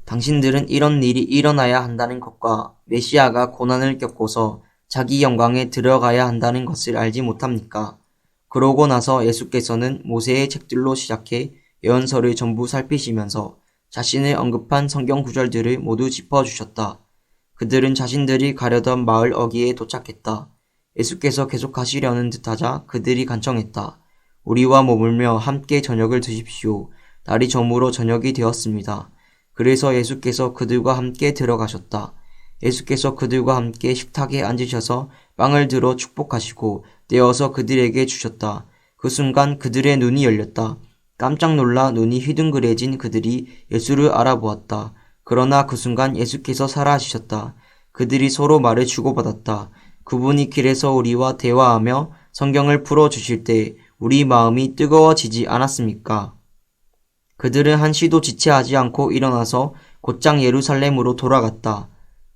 S8: 당신들은 이런 일이 일어나야 한다는 것과 메시아가 고난을 겪고서 자기 영광에 들어가야 한다는 것을 알지 못합니까? 그러고 나서 예수께서는 모세의 책들로 시작해 예언서를 전부 살피시면서 자신을 언급한 성경 구절들을 모두 짚어주셨다. 그들은 자신들이 가려던 마을 어귀에 도착했다. 예수께서 계속하시려는 듯하자 그들이 간청했다. 우리와 머물며 함께 저녁을 드십시오. 날이 저물어 저녁이 되었습니다. 그래서 예수께서 그들과 함께 들어가셨다. 예수께서 그들과 함께 식탁에 앉으셔서 빵을 들어 축복하시고 떼어서 그들에게 주셨다. 그 순간 그들의 눈이 열렸다. 깜짝 놀라 눈이 휘둥그레진 그들이 예수를 알아보았다. 그러나 그 순간 예수께서 살아지셨다. 그들이 서로 말을 주고받았다. 그분이 길에서 우리와 대화하며 성경을 풀어주실 때 우리 마음이 뜨거워지지 않았습니까? 그들은 한시도 지체하지 않고 일어나서 곧장 예루살렘으로 돌아갔다.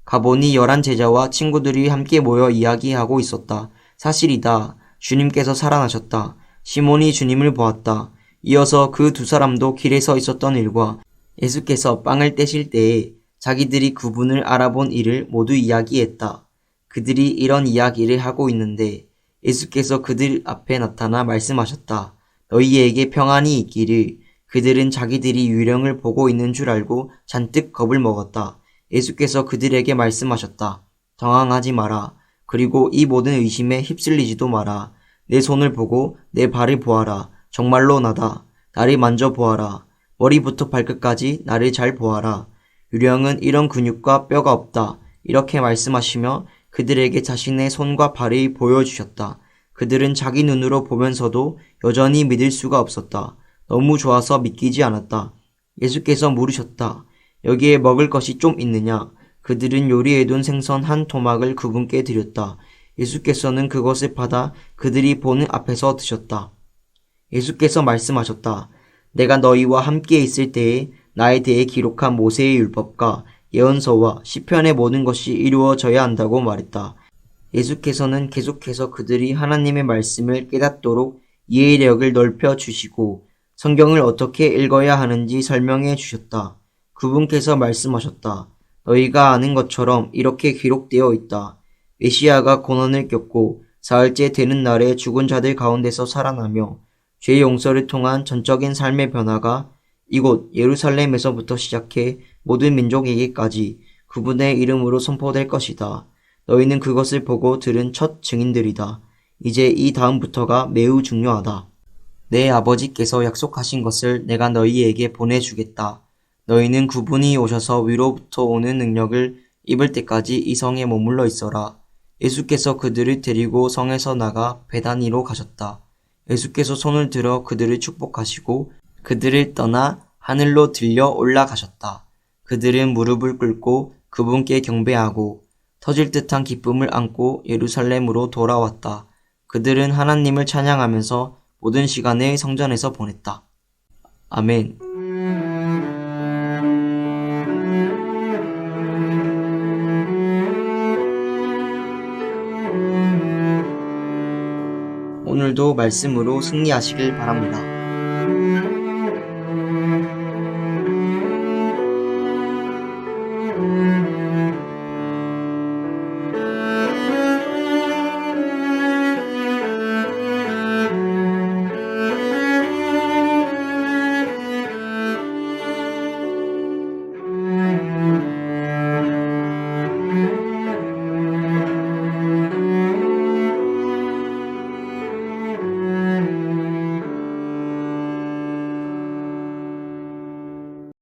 S8: 가보니 11 제자와 친구들이 함께 모여 이야기하고 있었다. 사실이다. 주님께서 살아나셨다. 시몬이 주님을 보았다. 이어서 그 두 사람도 길에 서 있었던 일과 예수께서 빵을 떼실 때에 자기들이 그분을 알아본 일을 모두 이야기했다. 그들이 이런 이야기를 하고 있는데 예수께서 그들 앞에 나타나 말씀하셨다. 너희에게 평안이 있기를. 그들은 자기들이 유령을 보고 있는 줄 알고 잔뜩 겁을 먹었다. 예수께서 그들에게 말씀하셨다. 당황하지 마라. 그리고 이 모든 의심에 휩쓸리지도 마라. 내 손을 보고 내 발을 보아라. 정말로 나다. 나를 만져보아라. 머리부터 발끝까지 나를 잘 보아라. 유령은 이런 근육과 뼈가 없다. 이렇게 말씀하시며 그들에게 자신의 손과 발을 보여주셨다. 그들은 자기 눈으로 보면서도 여전히 믿을 수가 없었다. 너무 좋아서 믿기지 않았다. 예수께서 물으셨다. 여기에 먹을 것이 좀 있느냐? 그들은 요리해둔 생선 한 토막을 그분께 드렸다. 예수께서는 그것을 받아 그들이 보는 앞에서 드셨다. 예수께서 말씀하셨다. 내가 너희와 함께 있을 때에 나에 대해 기록한 모세의 율법과 예언서와 시편의 모든 것이 이루어져야 한다고 말했다. 예수께서는 계속해서 그들이 하나님의 말씀을 깨닫도록 이해력을 넓혀 주시고 성경을 어떻게 읽어야 하는지 설명해 주셨다. 그분께서 말씀하셨다. 너희가 아는 것처럼 이렇게 기록되어 있다. 메시아가 고난을 겪고 사흘째 되는 날에 죽은 자들 가운데서 살아나며 죄 용서를 통한 전적인 삶의 변화가 이곳 예루살렘에서부터 시작해 모든 민족에게까지 그분의 이름으로 선포될 것이다. 너희는 그것을 보고 들은 첫 증인들이다. 이제 이 다음부터가 매우 중요하다. 내 아버지께서 약속하신 것을 내가 너희에게 보내주겠다. 너희는 그분이 오셔서 위로부터 오는 능력을 입을 때까지 이 성에 머물러 있어라. 예수께서 그들을 데리고 성에서 나가 베다니로 가셨다. 예수께서 손을 들어 그들을 축복하시고 그들을 떠나 하늘로 들려 올라가셨다. 그들은 무릎을 꿇고 그분께 경배하고 터질 듯한 기쁨을 안고 예루살렘으로 돌아왔다. 그들은 하나님을 찬양하면서 모든 시간을 성전에서 보냈다. 아멘. 오늘도 말씀으로 승리하시길 바랍니다.